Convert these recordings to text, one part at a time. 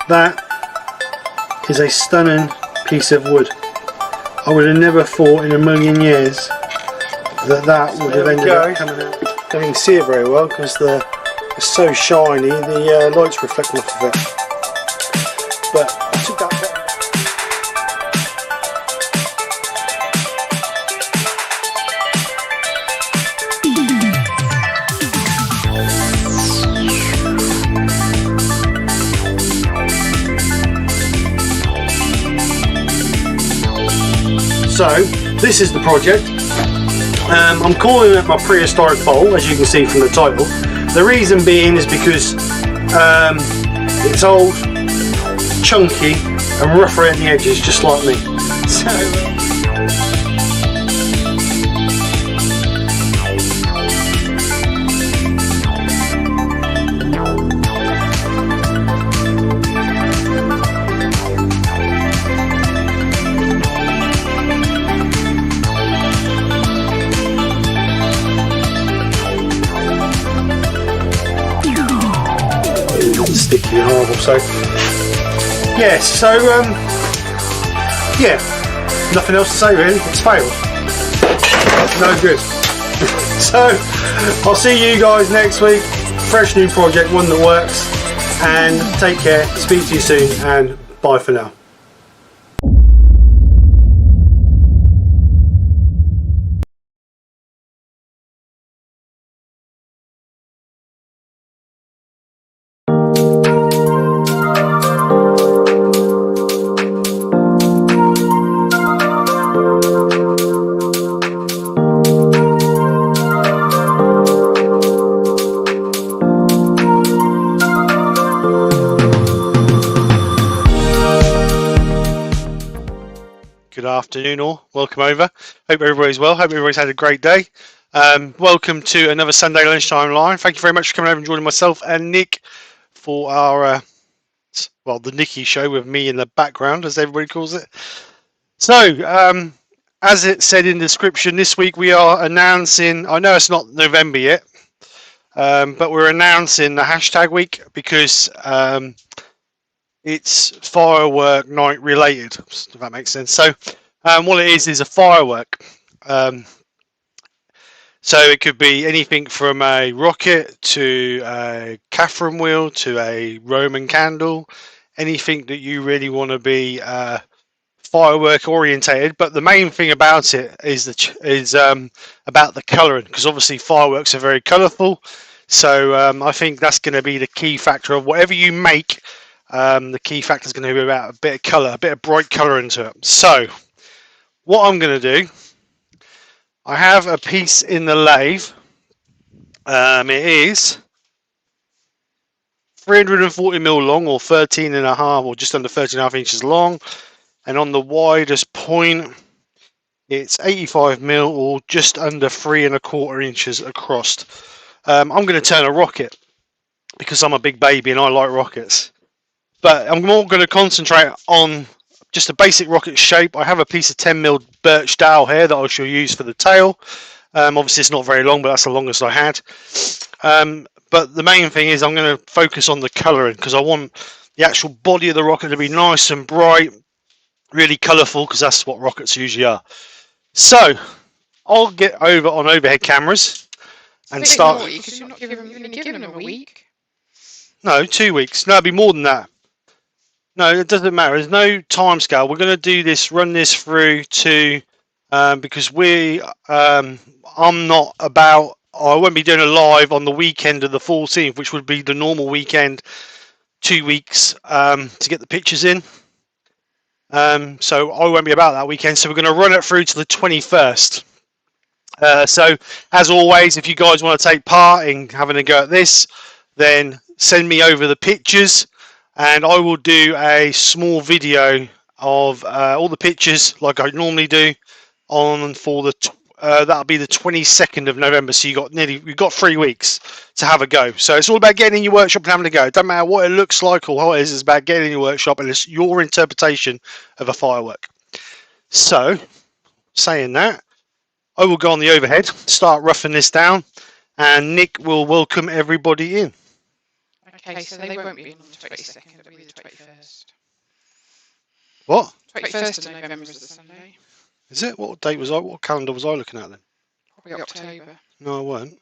That is a stunning piece of wood. I would have never thought in a million years that that would have ended up coming out. Don't even see it very well because it's so shiny, the light's reflecting off of it. But I took that bit. So this is the project. I'm calling it my prehistoric bowl, as you can see from the title. The reason being is because it's old, chunky and rough around the edges, just like me. So sticky and horrible. So yeah, yeah, nothing else to say really. It's failed. No good. So I'll see you guys next week. Fresh new project, one that works. And take care. Speak to you soon, and bye for now. Good afternoon all, welcome over. Hope everybody's well, hope everybody's had a great day. Welcome to another Sunday Lunchtime Live. Thank you very much for coming over and joining myself and Nick for our, well, the Nicky show with me in the background, as everybody calls it. So, as it said in the description, this week we are announcing, I know it's not November yet, but we're announcing the hashtag week because it's firework night related, if that makes sense. So what it is a firework. So it could be anything from a rocket to a Catherine wheel to a Roman candle, anything that you really want to be firework orientated. But the main thing about it is about the colouring, because obviously fireworks are very colourful. So I think that's going to be the key factor of whatever you make. The key factor is going to be about a bit of colour, a bit of bright colour into it. So what I'm going to do, I have a piece in the lathe. It is 340mm long, or 13.5, or just under 13.5 inches long, and on the widest point it's 85mm, or just under 3¼ inches across. I'm going to turn a rocket because I'm a big baby and I like rockets. But I'm more going to concentrate on just a basic rocket shape. I have a piece of 10mm birch dowel here that I shall use for the tail. Obviously it's not very long, but that's the longest I had. But the main thing is I'm going to focus on the colouring, because I want the actual body of the rocket to be nice and bright, really colourful, because that's what rockets usually are. So I'll get over on overhead cameras and start. Because you're not giving them a week. No, 2 weeks. No, it'll be more than that. No, it doesn't matter. There's no time scale. We're going to do this, run this through to, because I'm not about, I won't be doing a live on the weekend of the 14th, which would be the normal weekend, 2 weeks to get the pictures in. So I won't be about that weekend. So we're going to run it through to the 21st. So as always, if you guys want to take part in having a go at this, then send me over the pictures. And I will do a small video of all the pictures like I normally do on for the that'll be the 22nd of November. So you've got 3 weeks to have a go. So it's all about getting in your workshop and having a go. It doesn't matter what it looks like or how it is. It's about getting in your workshop, and it's your interpretation of a firework. So saying that, I will go on the overhead, start roughing this down, and Nick will welcome everybody in. Okay, so they won't be in on the 22nd, it'll be the 21st. What? 21st of November is the Sunday. Is it? What date was I? What calendar was I looking at then? Probably October. No, I weren't.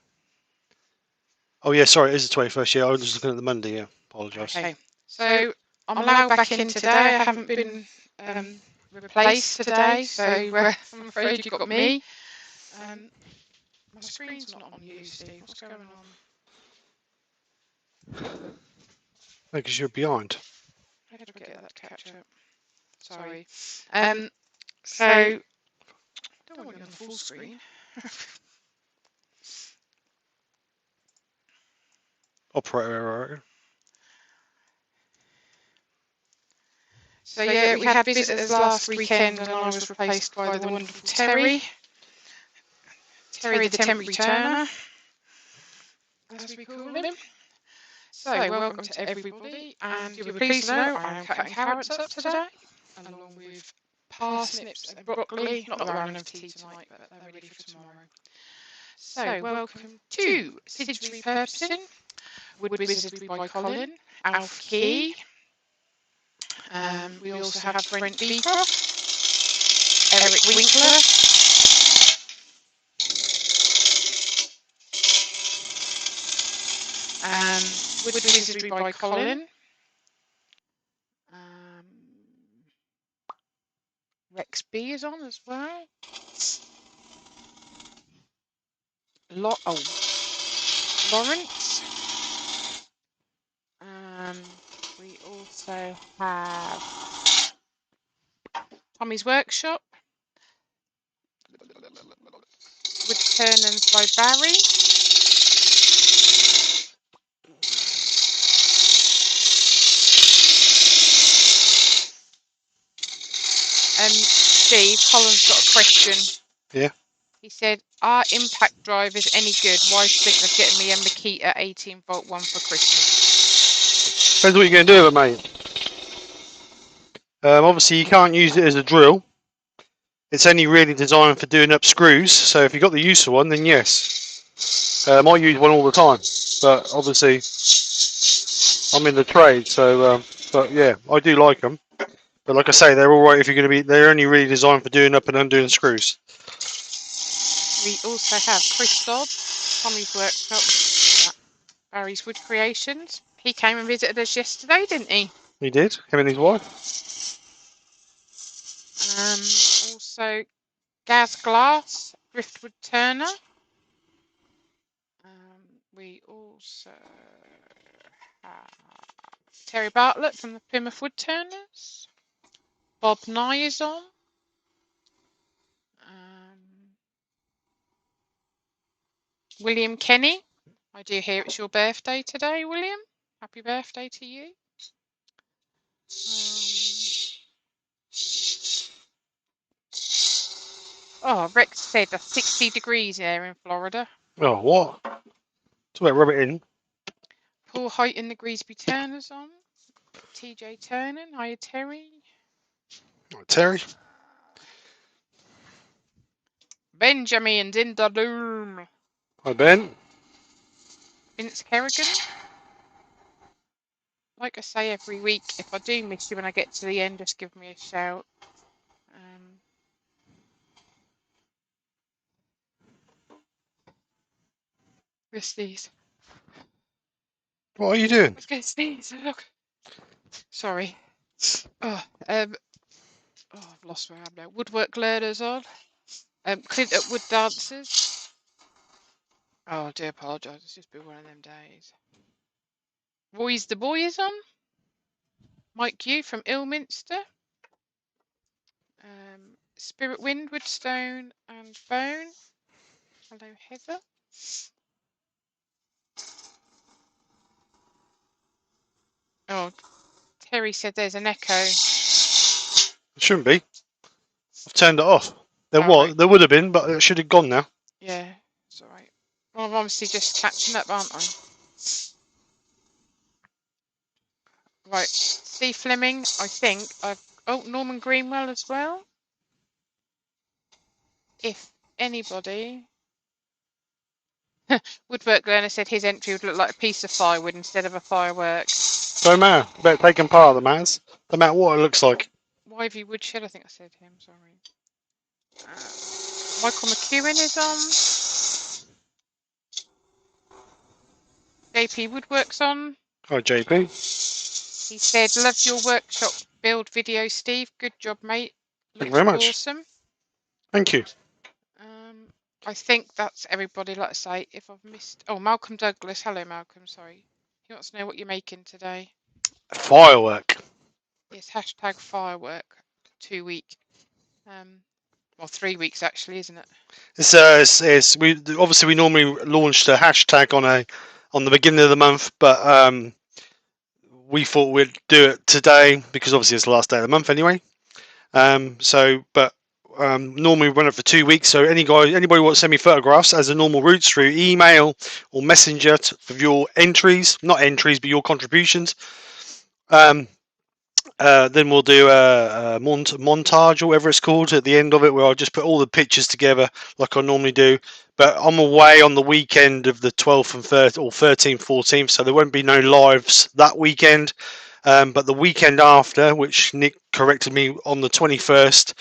Oh yeah, sorry, it is the 21st. Yeah, I was just looking at the Monday. Yeah, apologise. Okay, so I'm allowed back in today. I haven't been replaced today, so I'm afraid you've got me. My screen's not on you, Steve. What's going on? Because you're behind. How did I get that to catch up? Sorry. So I don't want you on the full screen. Operator error. So yeah, we had visitors last weekend, and I was replaced by the wonderful Terry. Terry the temporary turner, as we call him. So welcome to everybody, and you'll be pleased to know I am cutting carrots up today, along with parsnips and broccoli. Not that we're having tea tonight, but they're ready for tomorrow. So welcome to Sid's Repurposing, Wood Wizardry by Colin, Alf Key. We also have Brent Beecroft, Eric Winkler, Wood Wizardry by Colin, Rex B is on as well. Lawrence. We also have Tommy's Workshop, Woodturning by Barry. Steve, Colin's got a question. Yeah. He said, "Are impact drivers any good? Why think of getting me a Makita 18-volt one for Christmas?" Depends what you're going to do with it, mate. Obviously, you can't use it as a drill. It's only really designed for doing up screws. So if you've got the use for one, then yes. I use one all the time, but obviously I'm in the trade. So, but yeah, I do like them. But like I say, they're all right if you're going to be. They're only really designed for doing up and undoing screws. We also have Chris Dodd, Tommy's Workshop, Barry's Wood Creations. He came and visited us yesterday, didn't he? He did. Him and his wife. Also, Gaz Glass, Driftwood Turner. We also have Terry Bartlett from the Plymouth Wood Turners. Bob Nye is on. William Kenny. I do hear it's your birthday today, William. Happy birthday to you. Rex said that's 60 degrees here in Florida. Oh, what? Talk about rub it in. Paul Height and the Greasby Turners on. TJ Turner. Hiya, Terry. Terry. Benjamin's in the loom. Hi, Ben. Vince Kerrigan. Like I say every week, if I do miss you when I get to the end, just give me a shout. Where's these? What are you doing? Let's go sneeze. Look. Sorry. I've lost where I am now. Woodwork Learners on. Clint at Wood Dancers. Oh, I do apologise. It's just been one of them days. Roy's the Boy is on. Mike Yu from Ilminster. Spirit Wind, Woodstone and Bone. Hello, Heather. Oh, Terry said there's an echo. It shouldn't be. I've turned it off. There Right. There would have been, but it should have gone now. Yeah, it's alright. Well, I'm obviously just catching up, aren't I? Right, Steve Fleming, I think. Norman Greenwell as well. If anybody Woodwork Learner said his entry would look like a piece of firewood instead of a firework. Don't matter. Better taking part of the matters. No matter what it looks like. Wivey Woodshed, I think I said him, sorry. Michael McEwen is on. JP Woodwork's on. Hi, JP. He said, loved your workshop build video, Steve. Good job, mate. Thank you very much. Awesome. Thank you. I think that's everybody. Like I say, if I've missed... Oh, Malcolm Douglas. Hello, Malcolm. Sorry. He wants to know what you're making today. Firework. Yes, hashtag firework. 2 week. Well, 3 weeks actually, isn't it? It's we obviously we normally launched a hashtag on the beginning of the month, but we thought we'd do it today because obviously it's the last day of the month anyway. Normally we run it for 2 weeks. So anybody wants to send me photographs as a normal route through email or messenger for your entries, not entries, but your contributions. Then we'll do a montage or whatever it's called at the end of it, where I'll just put all the pictures together like I normally do. But I'm away on the weekend of the 12th and 13th, or 13th, 14th, so there won't be no lives that weekend. But the weekend after, which Nick corrected me on the 21st,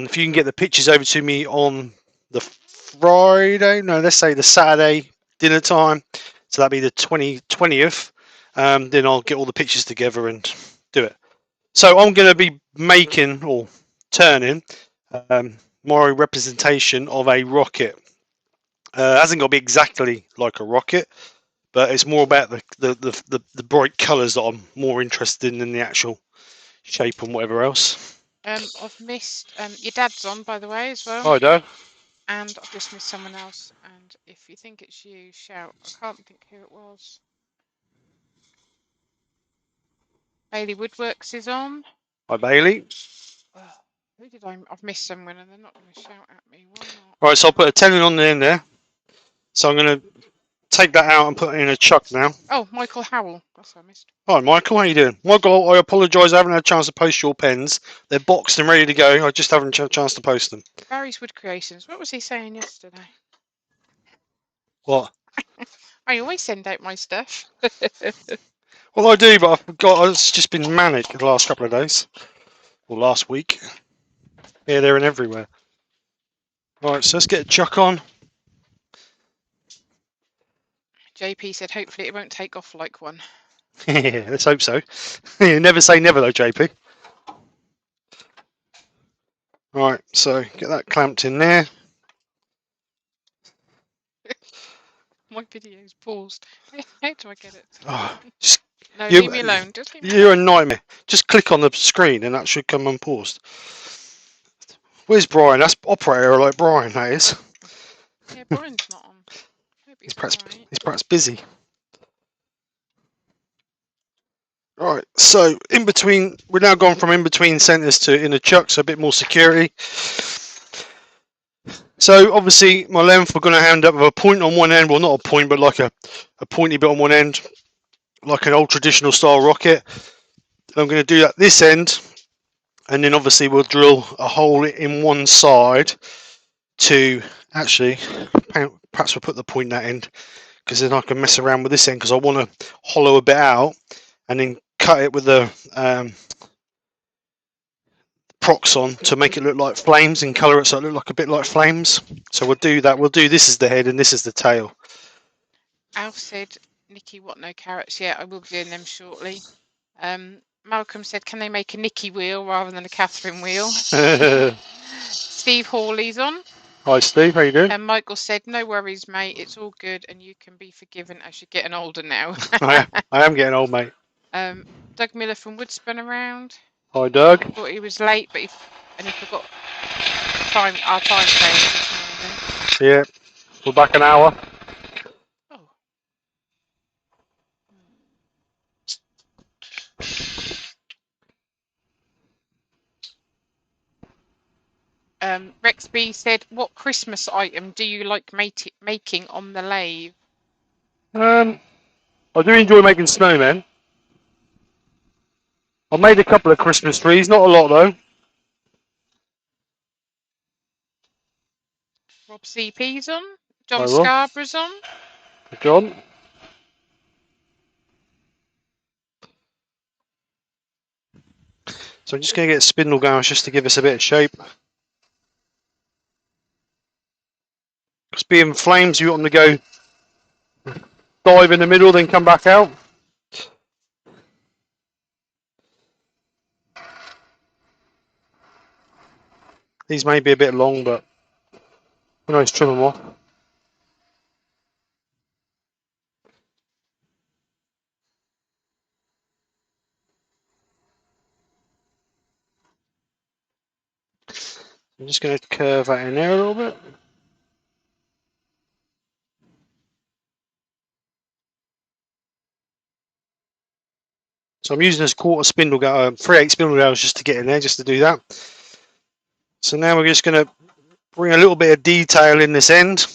if you can get the pictures over to me on the Friday, no, let's say the Saturday dinner time, so that'll be the 20th, then I'll get all the pictures together and do it. So I'm going to be making or turning my representation of a rocket. It hasn't got to be exactly like a rocket, but it's more about the bright colours that I'm more interested in than the actual shape and whatever else. I've missed your dad's on, by the way, as well. Hi, Dad. And I've just missed someone else. And if you think it's you, shout. I can't think who it was. Bailey Woodworks is on. Hi, Bailey. Who did I've missed someone and they're not going to shout at me. Why not? All right, so I'll put a tenon on the end there. So I'm going to take that out and put it in a chuck now. Oh, Michael Howell. That's what I missed. Hi, Michael. How you doing? Michael, I apologise. I haven't had a chance to post your pens. They're boxed and ready to go. I just haven't had a chance to post them. Barry's Wood Creations. What was he saying yesterday? What? I always send out my stuff. Well, I do, but it's just been manic the last couple of days. Or last week. Here, there and everywhere. Right, so let's get a chuck on. JP said hopefully it won't take off like one. Yeah, let's hope so. You never say never though, JP. Right, so get that clamped in there. My video's paused. How do I get it? Oh, no, leave me alone. You're a nightmare. Just click on the screen and that should come unpaused. Where's Brian? That's operator like Brian, that is. Yeah, Brian's not on. He's perhaps busy. Right, so in between, we're now gone from in between centres to in a chuck, so a bit more security. So obviously my length, we're going to end up with a point on one end, well not a point, but like a pointy bit on one end, like an old traditional style rocket. I'm going to do that this end, and then obviously we'll drill a hole in one side to actually, perhaps we'll put the point that end, because then I can mess around with this end, because I want to hollow a bit out and then cut it with the prox on to make it look like flames and colour it so it look like a bit like flames. So we'll do that. We'll do this as the head and this is the tail. Alf said, Nikki, what, no carrots? Yeah, I will be doing them shortly. Malcolm said, can they make a Nikki wheel rather than a Catherine wheel? Steve Hawley's on. Hi Steve, how you doing? And Michael said, no worries, mate. It's all good and you can be forgiven as you're getting older now. I am getting old, mate. Doug Miller from Wood spun around. Hi Doug. Thought he was late, but he forgot our time change this morning. Yeah, we're back an hour. Rex B said, what Christmas item do you like making on the lathe? I do enjoy making snowmen. I've made a couple of Christmas trees, not a lot though. Rob CP's on. John I will. Scarborough's on. John. So I'm just going to get spindle gouge just to give us a bit of shape. Because being flames, you want them to go dive in the middle, then come back out. These may be a bit long, but we can always trim them off. I'm just going to curve that in there a little bit. So I'm using this quarter spindle gouge, 3/8 spindle gouge just to get in there, just to do that. So now we're just going to bring a little bit of detail in this end.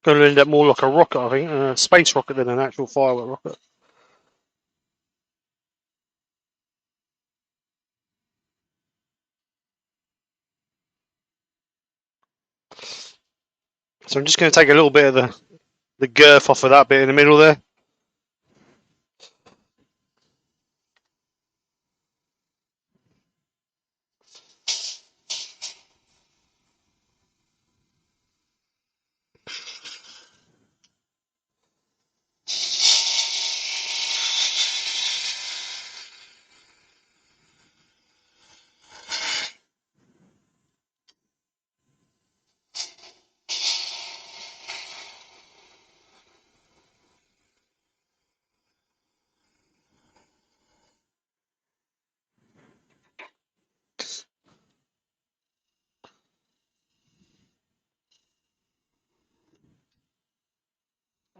Going to end up more like a rocket, I think, a space rocket than an actual firework rocket. So I'm just going to take a little bit of the girth off of that bit in the middle there.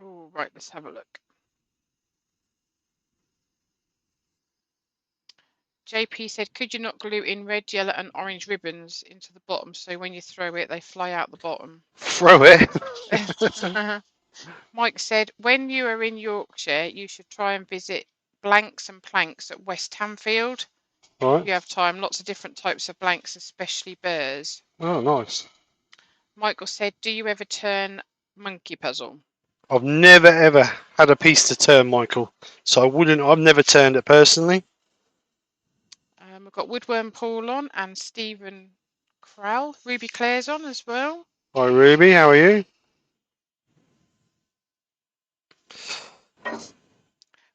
Oh, right, let's have a look. JP said, could you not glue in red, yellow and orange ribbons into the bottom so when you throw it, they fly out the bottom? Throw it. Mike said, when you are in Yorkshire, you should try and visit Blanks and Planks at West Hamfield. Right. If you have time, lots of different types of blanks, especially burrs. Oh, nice. Michael said, do you ever turn monkey puzzle? I've never ever had a piece to turn, Michael. So I've never turned it personally. We've got Woodworm Paul on and Stephen Crowell. Ruby Claire's on as well. Hi, Ruby. How are you?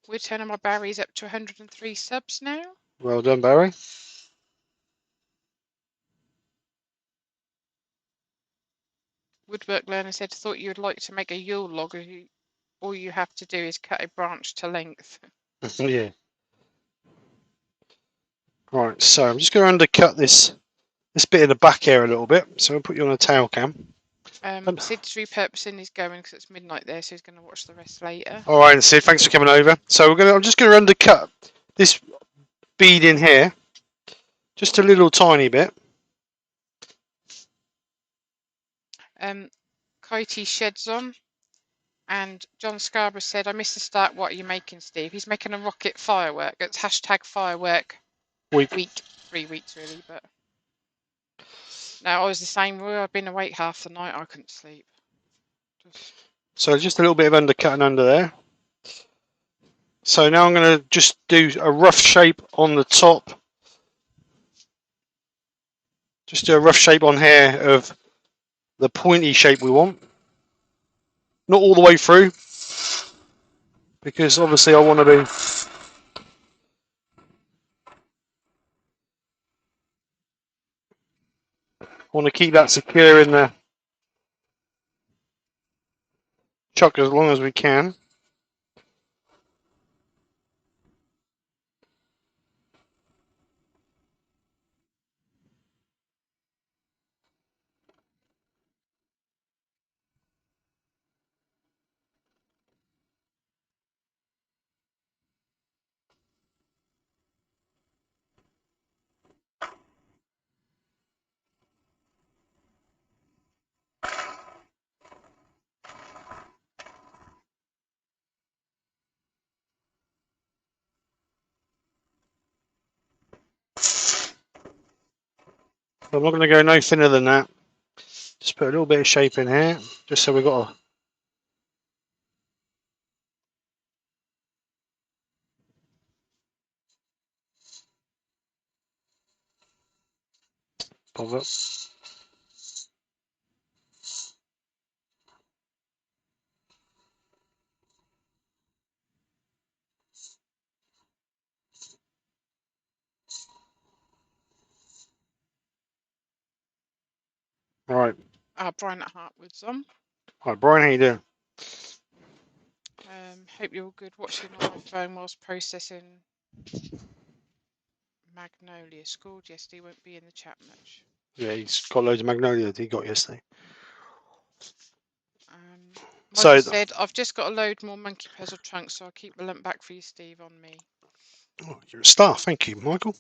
Woodturning my Barry's up to 103 subs now. Well done, Barry. Woodwork Learner said, thought you would like to make a Yule log. All you have to do is cut a branch to length. Yeah. Right, so I'm just going to undercut this bit in the back here a little bit. So I'll put you on a tail cam. Sid's repurposing is going because it's midnight there, so he's going to watch the rest later. All right, Sid, thanks for coming over. So I'm just going to undercut this bead in here, just a little tiny bit. Kitey Sheds on, and John Scarborough said, I missed the start. What are you making, Steve? He's making a rocket firework. It's #firework week. 3 weeks really, but no, I was the same. I've been awake half the night. I couldn't sleep. So just a little bit of undercutting under there. So now I'm going to just do a rough shape on the top. Just do a rough shape on here of the pointy shape we want. Not all the way through, because obviously I want to be keep that secure in the chuck as long as we can. I'm not going to go no thinner than that. Just put a little bit of shape in here, just so we've got a... Pop up. Right. Brian at Hartwood's on. Hi, Brian, how you doing? Hope you're all good. Watching on my phone whilst processing Magnolia. Scored yesterday, won't be in the chat much. Yeah, he's got loads of magnolia that he got yesterday. Michael said, I've just got to load more monkey puzzle trunks, so I'll keep the lump back for you, Steve, on me. Oh, you're a star. Thank you, Michael.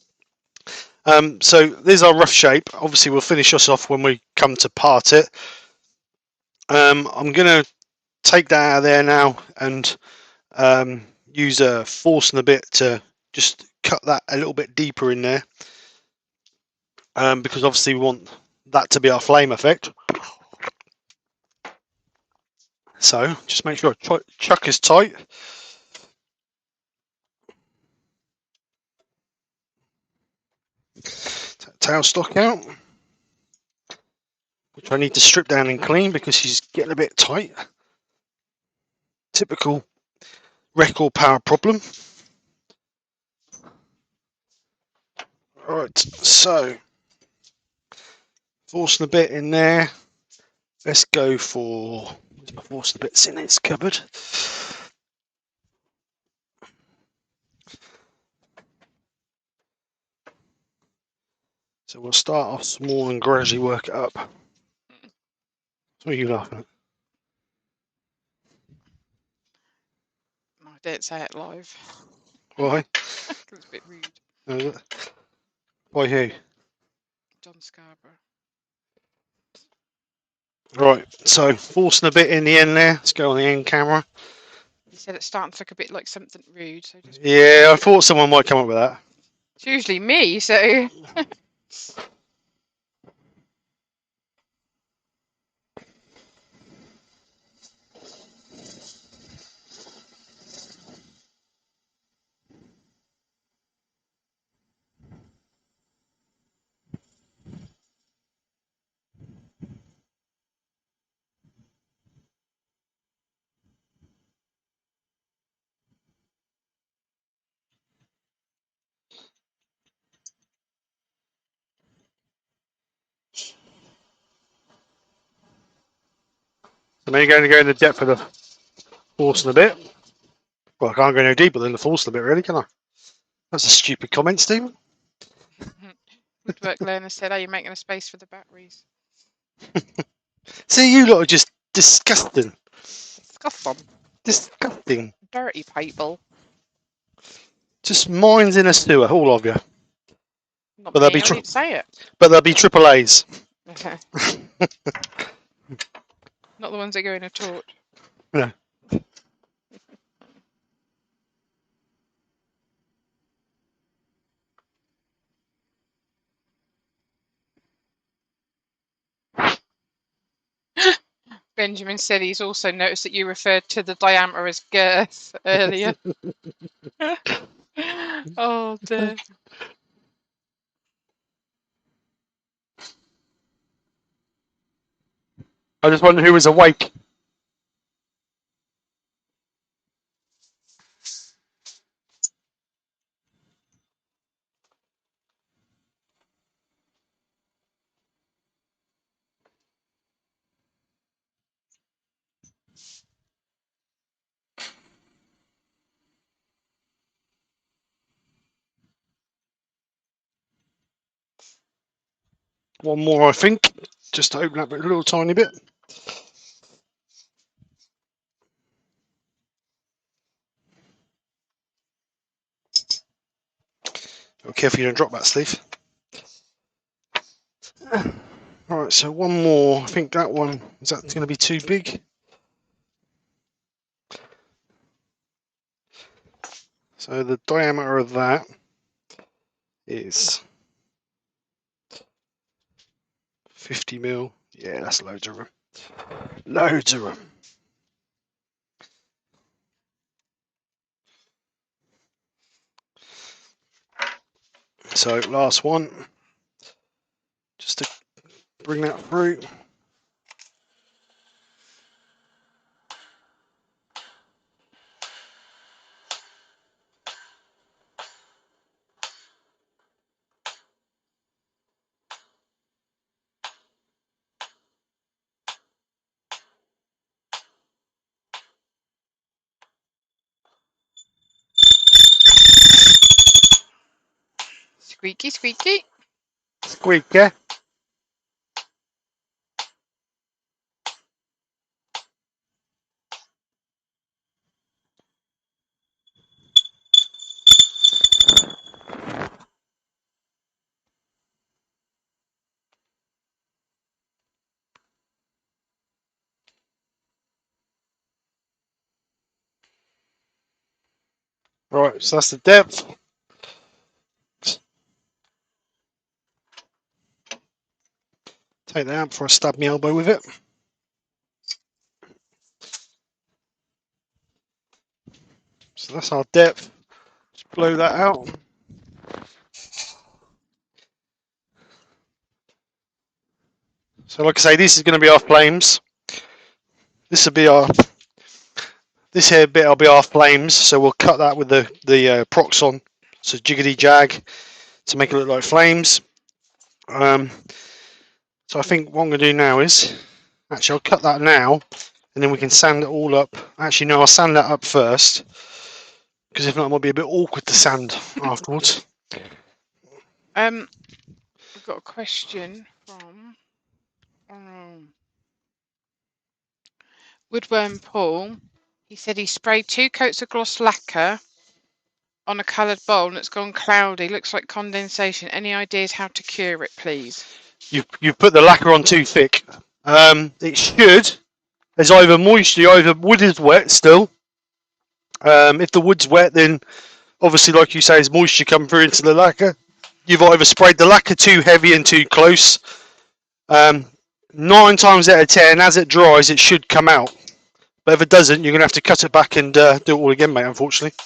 So there's our rough shape. Obviously, we'll finish us off when we come to part it. I'm going to take that out of there now and use a force and a bit to just cut that a little bit deeper in there, because obviously we want that to be our flame effect. So just make sure chuck is tight. Tailstock out, which I need to strip down and clean because she's getting a bit tight. Typical record power problem. Right, so forcing a bit in there. Let's go for force the bits in its cupboard. So we'll start off small and gradually work it up. What are you laughing at? No, I didn't say it live. Why? It's a bit rude. Why who? John Scarborough. Right, so forcing a bit in the end there. Let's go on the end camera. He said it's starting to look a bit like something rude. So just Yeah, I thought someone might come up with that. It's usually me, so... So now you're going to go in the depth of the forcing a bit. Well, I can't go no deeper than the forcing a bit, really, can I? That's a stupid comment, Stephen. Woodwork learner said, are you making a space for the batteries? See, you lot are just disgusting. Disgusting. Disgusting. Dirty people. Just mines in a sewer, all of you. Not But me, I didn't say it. But there'll be triple A's. Not the ones that go in a torch. No. Benjamin said he's also noticed that you referred to the diameter as girth earlier. Oh dear. I just wonder who was awake. One more, I think, just to open up a little tiny bit. Be careful you don't drop that, Steve. Alright, so one more. I think that one, is that going to be too big? So the diameter of that is 50 mil. Yeah, that's loads of them. Loads of them. So last one, just to bring that through. Squeaky, squeaky. Squeak, yeah? Right, so that's the depth. Take that out before I stab my elbow with it. So that's our depth. Just blow that out. So like I say, this is going to be our flames. This will be our, this here bit will be our flames. So we'll cut that with the Proxon. So jiggity jag to make it look like flames. So I think what I'm going to do now is, actually I'll cut that now, and then we can sand it all up. Actually no, I'll sand that up first, because if not it might be a bit awkward to sand afterwards. I've got a question from Woodworm Paul. He said he sprayed 2 coats of gloss lacquer on a coloured bowl and it's gone cloudy. Looks like condensation. Any ideas how to cure it, please? You've put the lacquer on too thick. It should. There's either moisture, either wood is wet still. If the wood's wet, then obviously, like you say, there's moisture coming through into the lacquer. You've either sprayed the lacquer too heavy and too close. 9 times out of 10, as it dries, it should come out. But if it doesn't, you're going to have to cut it back and do it all again, mate, unfortunately.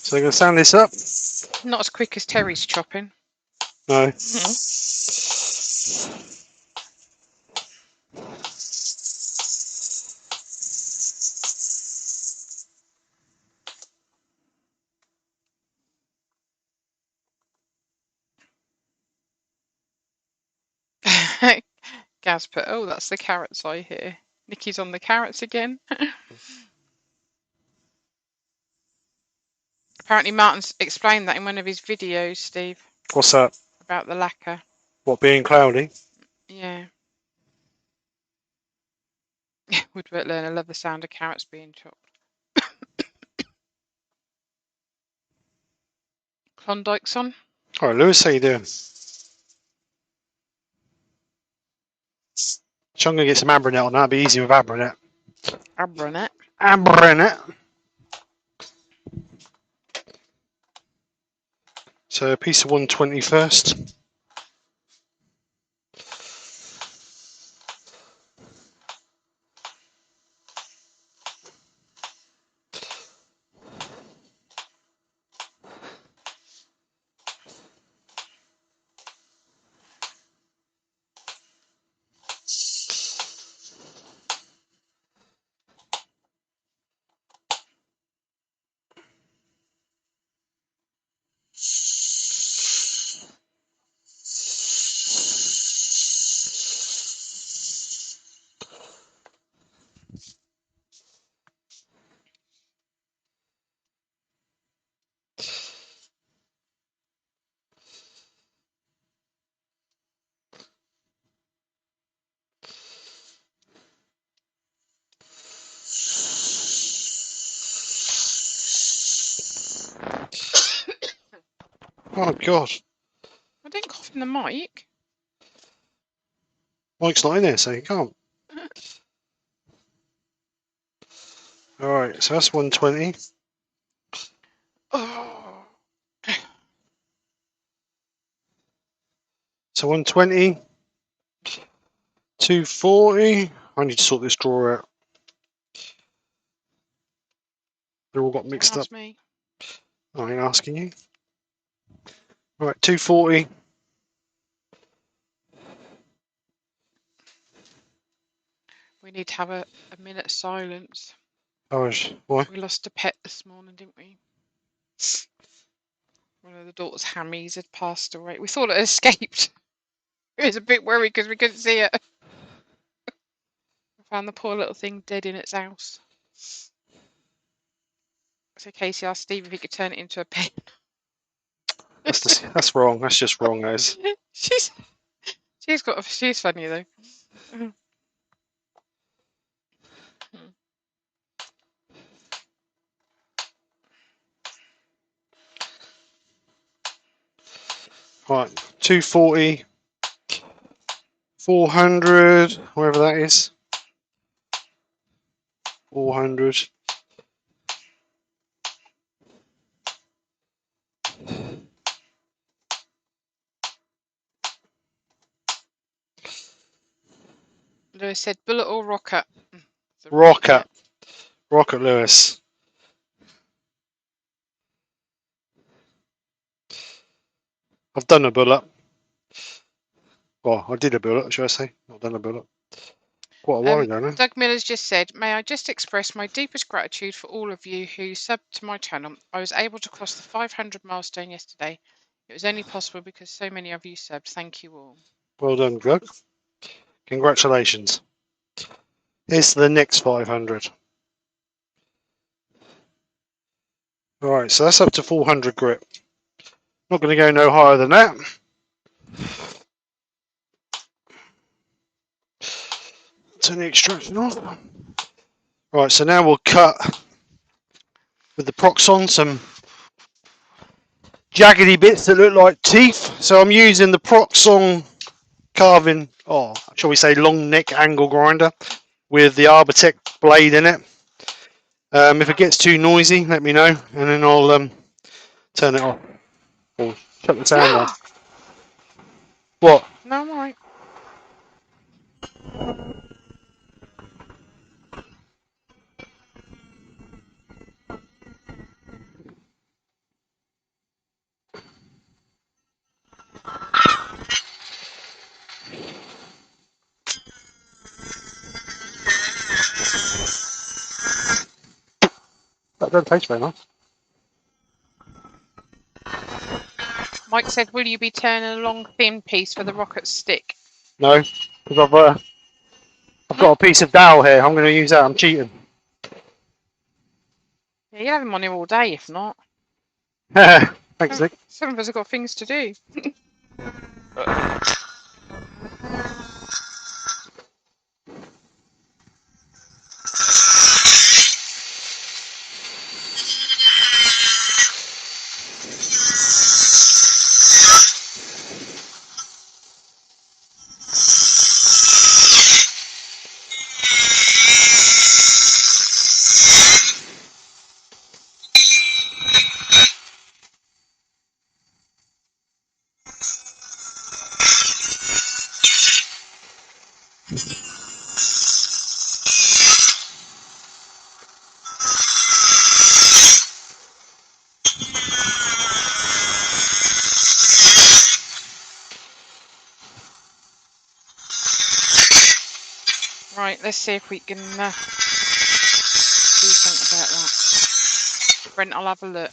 So I'm going to sand this up. Not as quick as Terry's chopping. No. Gaz put, oh, that's the carrots I hear. Nikki's on the carrots again. Apparently Martin's explained that in one of his videos, Steve. What's that? About the lacquer. What, being cloudy? Yeah. Woodwork learner, love the sound of carrots being chopped. Klondike's on. Alright, Lewis, how you doing? So I'm going to get some Abranet on that. It'll be easy with Abranet. Abranet. Abranet. So a piece of 120 first. Oh, God. I didn't cough in the mic. Mike's not in there, so you can't. Alright, so that's 120. Oh. So 120, 240. I need to sort this drawer out. They all got mixed up. Ask me. I ain't asking you. Right, 240. We need to have a minute of silence. Oh, why? We lost a pet this morning, didn't we? One of the daughter's hammies had passed away. We thought it had escaped. It was a bit worried because we couldn't see it. I found the poor little thing dead in its house. So Casey asked Steve if he could turn it into a pen. That's wrong. That's just wrong, guys. she's funny though. Right, 240, 400, wherever that is. 400. Lewis said bullet or rocket. Rocket. Rocket Lewis. I've done a bullet. Well, I did a bullet, should I say? Not done a bullet. Quite a while ago now. Doug Miller's just said, may I just express my deepest gratitude for all of you who subbed to my channel. I was able to cross the 500 milestone yesterday. It was only possible because so many of you subbed. Thank you all. Well done, Doug. Congratulations. Here's the next 500. Right, so that's up to 400 grit. Not going to go no higher than that. Turn the extraction off. Right, so now we'll cut with the Proxon some jaggedy bits that look like teeth. So I'm using the Proxon carving, shall we say long neck angle grinder with the Arbortech blade in it. If it gets too noisy, let me know, and then I'll turn it off or shut the sound off. What? No, I'm alright. That doesn't taste very nice. Mike said, will you be turning a long thin piece for the rocket stick? No, because I've got a piece of dowel here. I'm going to use that. I'm cheating. Yeah, you'll have him on here all day, if not. Thanks, Nick. Some of us have got things to do. Right, let's see if we can do something about that. Brent, I'll have a look.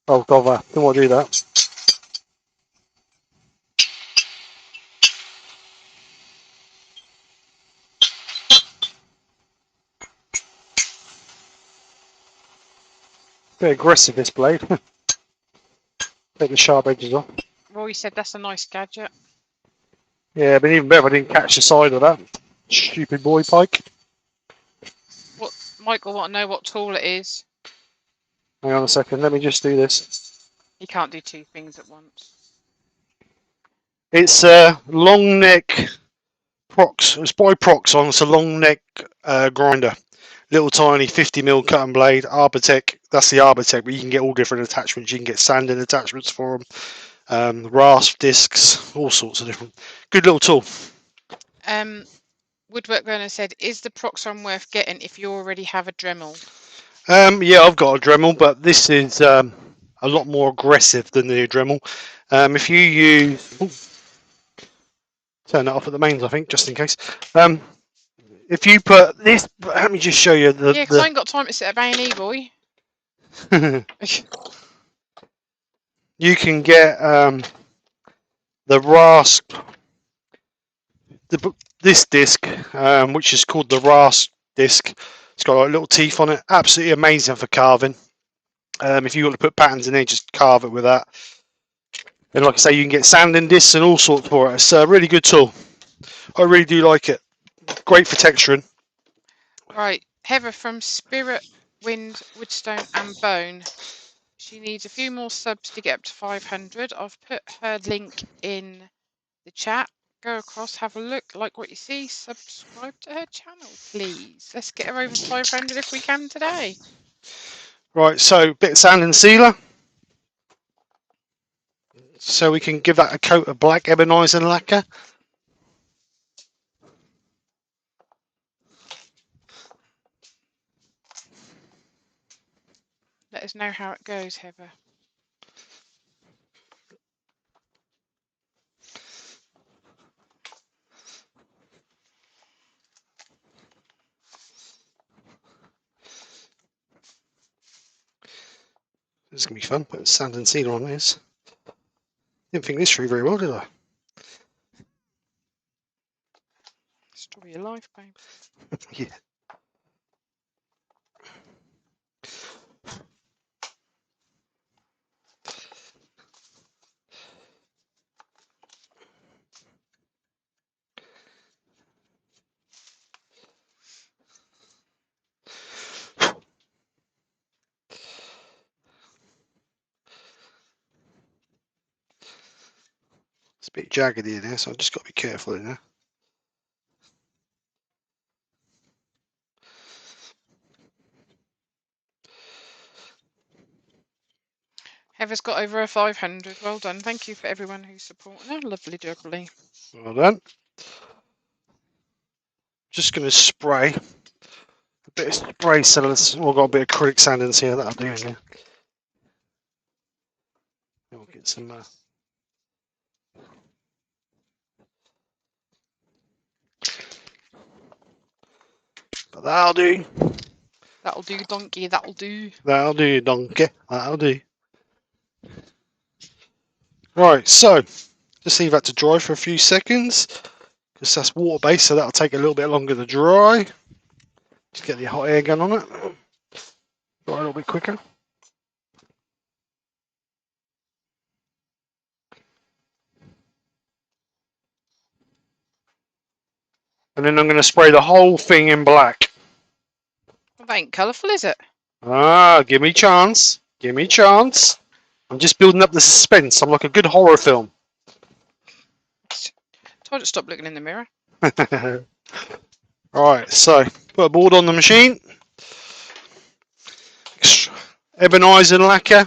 Oh god, I don't want to do that. Bit aggressive, this blade. Take the sharp edges off. Roy said that's a nice gadget. Yeah, but even better if I didn't catch the side of that. Stupid boy pike. What Michael want to know what tool it is. Hang on a second, let me just do this. He can't do two things at once. It's a long neck Prox. It's by Proxon. It's a long neck grinder. Little tiny 50mm cutting blade. Arbortech. That's the Arbortech, but you can get all different attachments. You can get sanding attachments for them. Rasp discs, all sorts of different. Good little tool. Woodwork Learner said, "Is the Proxon worth getting if you already have a Dremel?" Yeah, I've got a Dremel, but this is a lot more aggressive than the Dremel. If you use, turn that off at the mains, I think, just in case. If you put this, let me just show you the. Yeah, because I ain't got time to sit at A&E, boy. You can get the rasp, this disc, which is called the rasp disc. It's got like little teeth on it. Absolutely amazing for carving. If you want to put patterns in there, just carve it with that. And like I say, you can get sanding discs and all sorts for it. It's a really good tool. I really do like it. Great for texturing. Right, Heather from Spirit, Wind, Woodstone and Bone. She needs a few more subs to get up to 500. I've put her link in the chat. Go across, have a look, like what you see, subscribe to her channel, please. Let's get her over 500 if we can today. Right, so bit of sand and sealer. So we can give that a coat of black ebonizing lacquer. Let us know how it goes, Heather. This is going to be fun, putting sand and sealer on this. Didn't think this through very well, did I? Story of life, babe. Yeah. It's a bit jagged in there, so I've just got to be careful in there. Heather's got over a 500. Well done. Thank you for everyone who's supporting her. Lovely jubbly. Well done. Just going to spray a bit of spray so let's got a bit of acrylic sand in here, that'll do in there. We'll get some but that'll do. That'll do, donkey, that'll do. That'll do, donkey. That'll do. Right, so just leave that to dry for a few seconds because that's water based, so that'll take a little bit longer to dry. Just get the hot air gun on it. Dry a little bit quicker. And then I'm going to spray the whole thing in black. Well, that ain't colourful, is it? Ah, give me chance. Give me chance. I'm just building up the suspense. I'm like a good horror film. Told you to stop looking in the mirror. Right, so put a board on the machine. Ebonizing lacquer.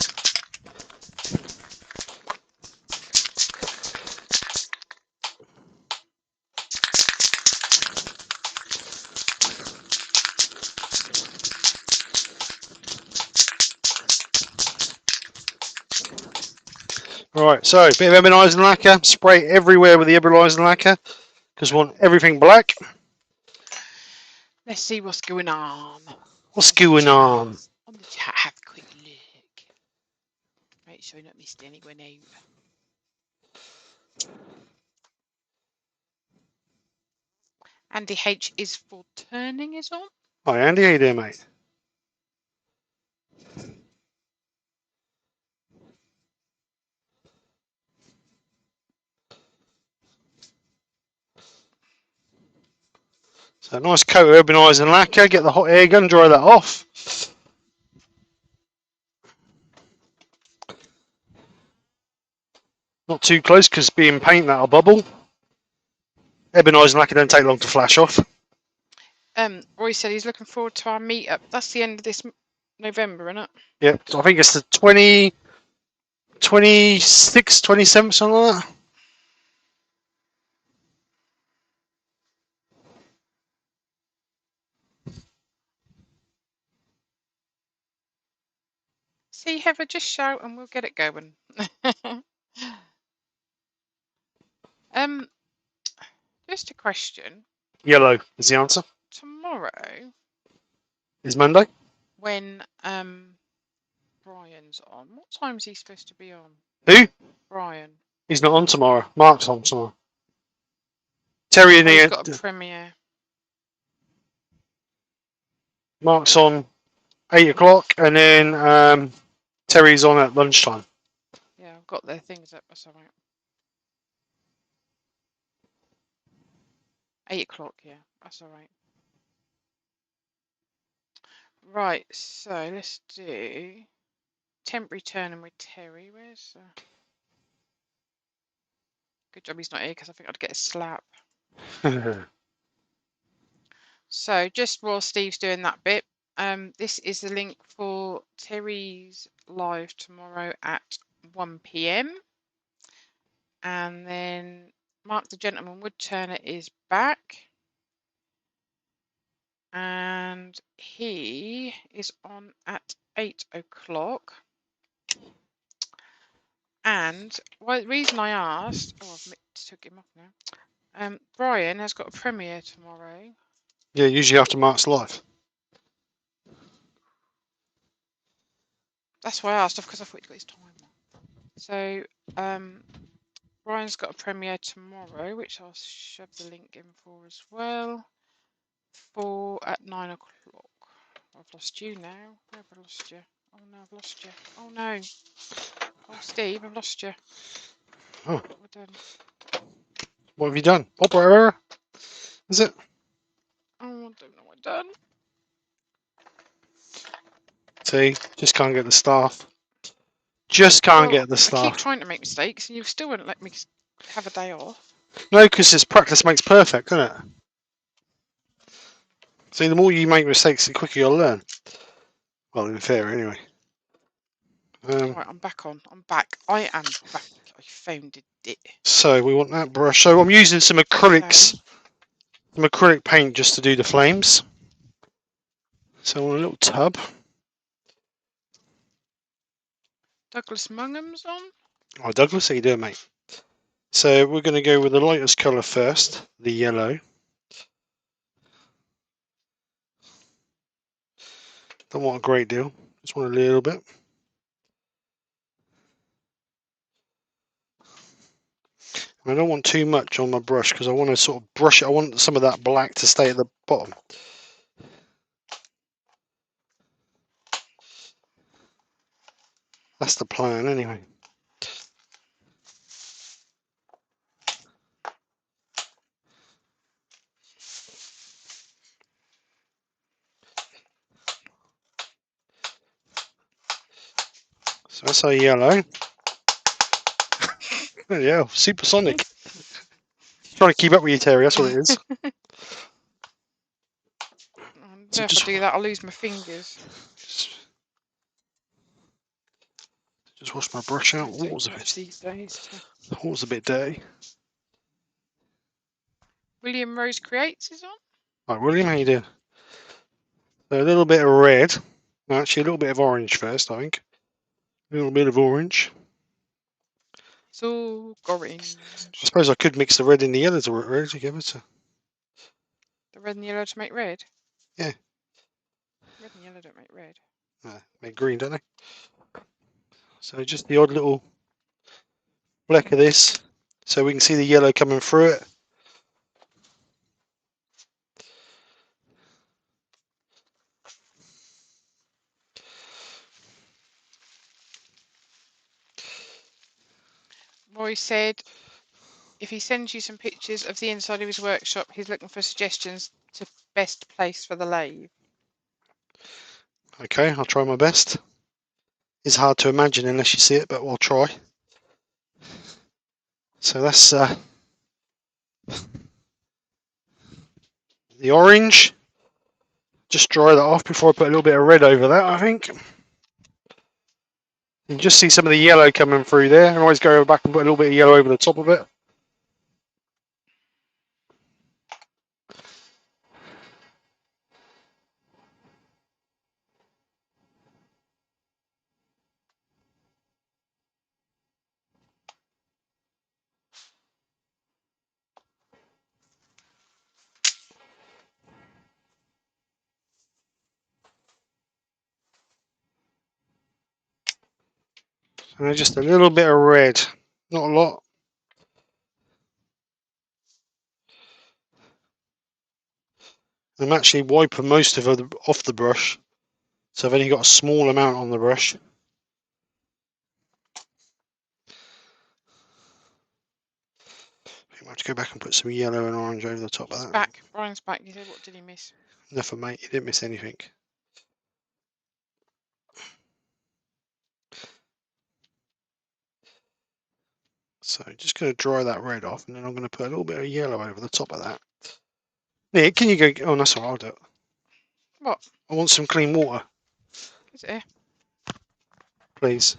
Right, so a bit of ebonizing lacquer. Spray everywhere with the ebonizing lacquer because we want everything black. Let's see what's going on. What's going on? On the chat, have a quick look. Make sure you're not missed anyone out. Andy H is for turning is on. Hi Andy, how you doing, mate? So nice coat of urbanising lacquer, get the hot air gun, dry that off. Not too close because being paint that'll bubble. Urbanising lacquer don't take long to flash off. Roy said he's looking forward to our meetup. That's the end of this November, isn't it? Yeah, I think it's the 26th, 27th, something like that. See, Heather, just shout and we'll get it going. Just a question. Yellow is the answer. Tomorrow, Is Monday? when Brian's on, what time is he supposed to be on? Who? Brian. He's not on tomorrow. Mark's on tomorrow. Terry and He's got a premiere. Mark's on 8 o'clock, and then Terry's on at lunchtime. Yeah, I've got their things up. That's all right. 8 o'clock, yeah, that's all right. Right, so let's do temporary turning with Terry. Where's good job he's not here because I think I'd get a slap. So just while Steve's doing that bit, this is the link for Terry's live tomorrow at 1 p.m. And then Mark the Gentleman Woodturner is back. And he is on at 8 o'clock. And the reason I asked, I've took him off now. Brian has got a premiere tomorrow. Yeah, usually after Mark's live. That's why I asked, because I thought he'd got his time on. So, Brian's got a premiere tomorrow, which I'll shove the link in for as well. At 9 o'clock. I've lost you now. Where have I lost you? Oh no, I've lost you. Oh no. Oh, Steve, I've lost you. Oh. We're done. What have you done? Operator error? Is it? Oh, I don't know what I've done. See, just can't get the staff. Just can't get the I keep staff. trying to make mistakes, and you still won't let me have a day off. No, because it's practice makes perfect, isn't it? See, the more you make mistakes, the quicker you'll learn. Well, in fair, anyway. Right, I'm back on. I'm back. I am back. I found it. So we want that brush. So I'm using some acrylics, some acrylic paint just to do the flames. So I want a little tub. Douglas Mungham's on. Oh, Douglas, how you doing, mate? So we're going to go with the lightest colour first, the yellow. Don't want a great deal, just want a little bit. And I don't want too much on my brush because I want to sort of brush it. I want some of that black to stay at the bottom. That's the plan anyway. So that's our yellow. Yeah, supersonic. Trying to keep up with you, Terry, that's what it is. If I do that, I'll lose my fingers. Just wash my brush out. What was a bit dirty? William Rose Creates is on. Right, William, how you doing? So a little bit of red. No, actually, a little bit of orange first, I think. A little bit of orange. So orange. I suppose I could mix the red and the yellow together. The red and yellow to make red? Yeah. Red and yellow don't make red. No, make green, don't they? So just the odd little fleck of this, so we can see the yellow coming through it. Roy said if he sends you some pictures of the inside of his workshop, he's looking for suggestions to best place for the lathe. Okay, I'll try my best. It's hard to imagine unless you see it, but we'll try. So that's the orange. Just dry that off before I put a little bit of red over that, I think. You can just see some of the yellow coming through there. I always go back and put a little bit of yellow over the top of it. And just a little bit of red, not a lot. I'm actually wiping most of it off the brush, so I've only got a small amount on the brush. I might have to go back and put some yellow and orange over the top of that. Back. Brian's back. You said, what did he miss? Nothing, mate. You didn't miss anything. So just going to dry that red off, and then I'm going to put a little bit of yellow over the top of that. Nick, can you go? Oh, that's all right, I'll do it. What? I want some clean water, Is it here? please.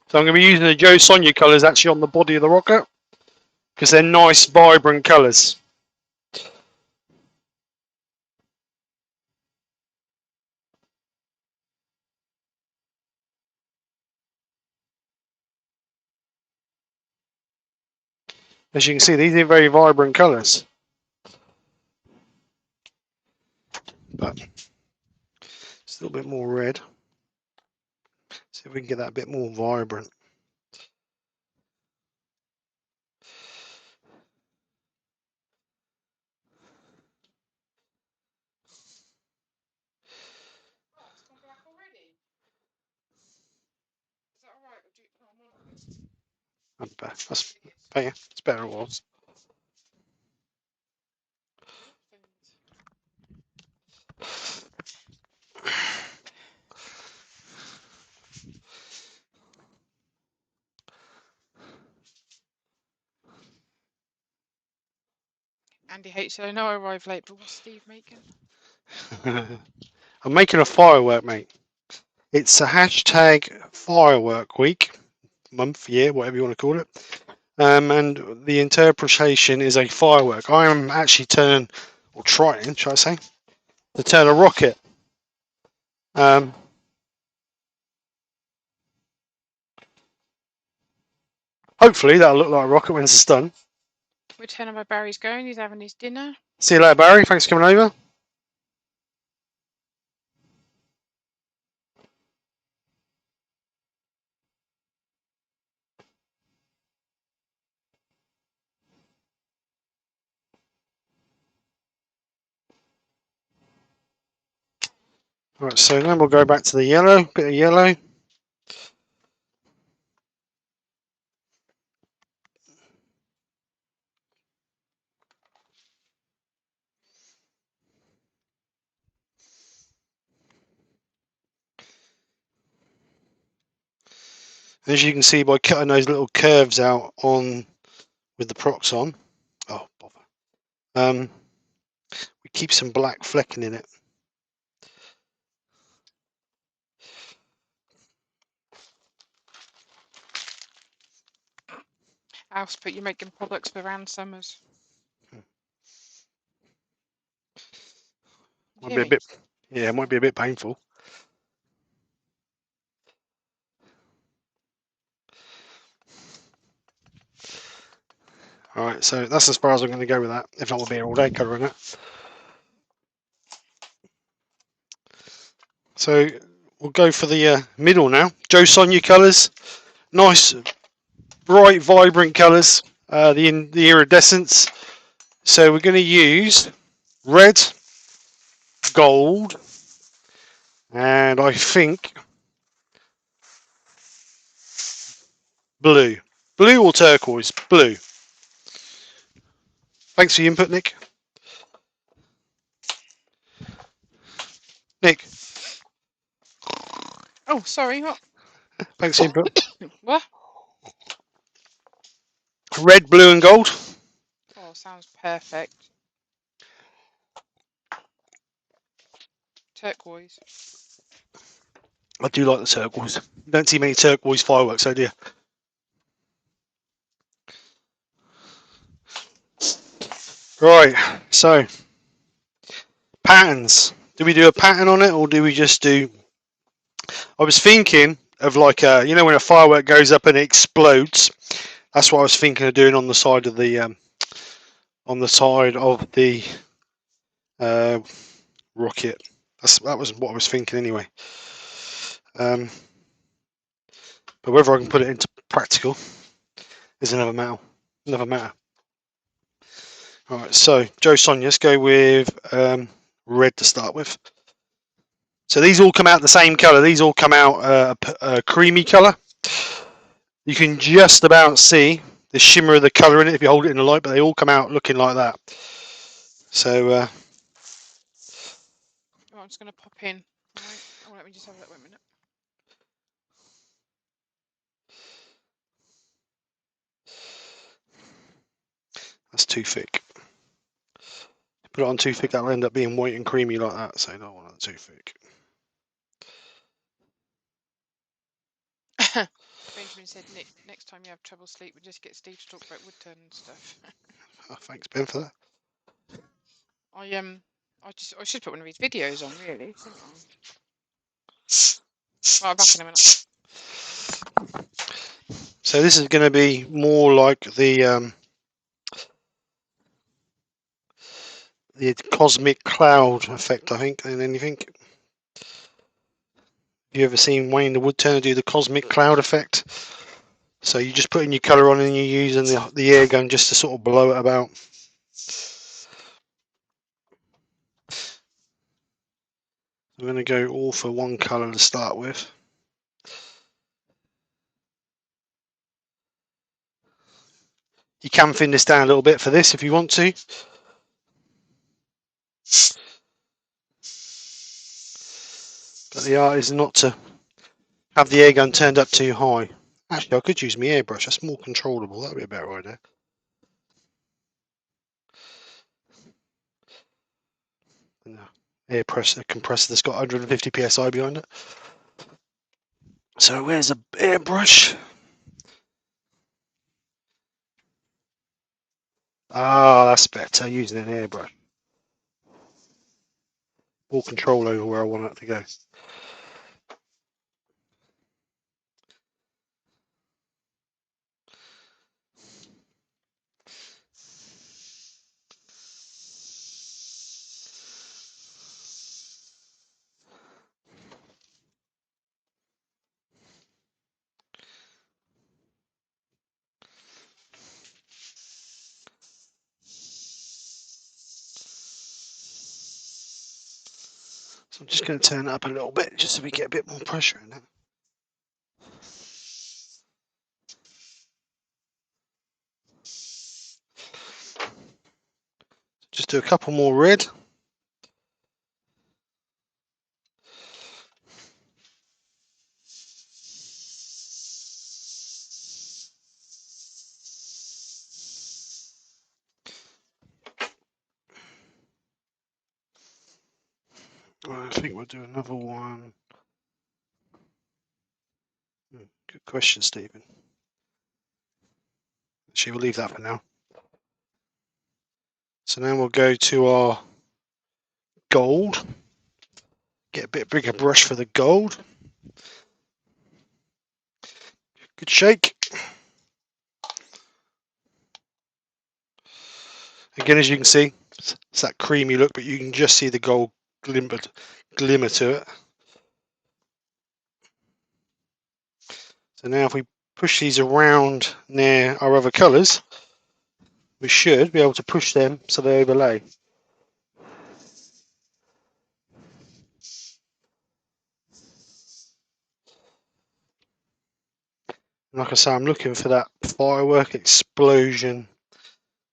So I'm going to be using the Joe Sonia colours actually on the body of the rocket, because they're nice, vibrant colours. As you can see, these are very vibrant colours. But it's a little bit more red. See if we can get that a bit more vibrant. That's better. It's better it was. Andy hates it. I know I arrived late, but what's Steve making? I'm making a firework, mate. It's a hashtag firework week, month, year, whatever you want to call it. And the interpretation is a firework. I am actually trying, should I say, to turn a rocket. Hopefully that'll look like a rocket when it's done. We're telling where Barry's going. He's having his dinner. See you later, Barry. Thanks for coming over. Right, so then we'll go back to the yellow, bit of yellow. As you can see by cutting those little curves out on with the procs on, oh bother, we keep some black flecking in it. Alf, but you're making products for Ann Summers. Might be a bit, yeah, it might be a bit painful. All right, so that's as far as I'm going to go with that. If not, we'll be here all day colouring it. So we'll go for the middle now. Joe Sonia colours, nice, bright, vibrant colours. The iridescence. So we're going to use red, gold, and I think blue. Blue or turquoise? Blue. Thanks for your input, Nick. Nick. Oh, sorry, what? Thanks for your input. What? Red, blue, and gold. Oh, sounds perfect. Turquoise. I do like the turquoise. You don't see many turquoise fireworks, do you? Right, so patterns. Do we do a pattern on it, or do we just do? I was thinking of like you know, when a firework goes up and it explodes. That's what I was thinking of doing on the side of the rocket. That was what I was thinking anyway. But whether I can put it into practical is another matter. All right, so Joe Sonia, let's go with red to start with. So these all come out the same colour. These all come out a creamy colour. You can just about see the shimmer of the colour in it if you hold it in the light, but they all come out looking like that. So Oh, I'm just going to pop in. Right. Oh, let me just have that. Wait a minute. that's too thick. Put it on too thick, that'll end up being white and creamy like that. So I don't want it too thick. Benjamin said, Nick, next time you have trouble sleeping, just get Steve to talk about woodturning and stuff. Oh, thanks, Ben, for that. I should put one of his videos on, really, shouldn't I? Right, back in a minute. So this is going to be more like the cosmic cloud effect, I think, than anything. Have you ever seen Wayne the Woodturner do the cosmic cloud effect? So you're just putting your colour on and you're using the air gun just to sort of blow it about. I'm going to go all for one colour to start with. You can thin this down a little bit for this if you want to. But the art is not to have the air gun turned up too high. Actually, I could use my airbrush. That's more controllable. That would be a better idea. And the compressor that's got 150 psi behind it. So where's a airbrush? Ah, that's better, using an airbrush. More control over where I want it to go. So I'm just going to turn it up a little bit just so we get a bit more pressure in it. Just do a couple more red. I think we'll do another one. Good question, Stephen. Actually, we'll leave that for now. So now we'll go to our gold. Get a bit bigger brush for the gold. Good shake. Again, as you can see, it's that creamy look, but you can just see the gold glimmer to it. So now if we push these around near our other colours, we should be able to push them so they overlay. Like I say, I'm looking for that firework explosion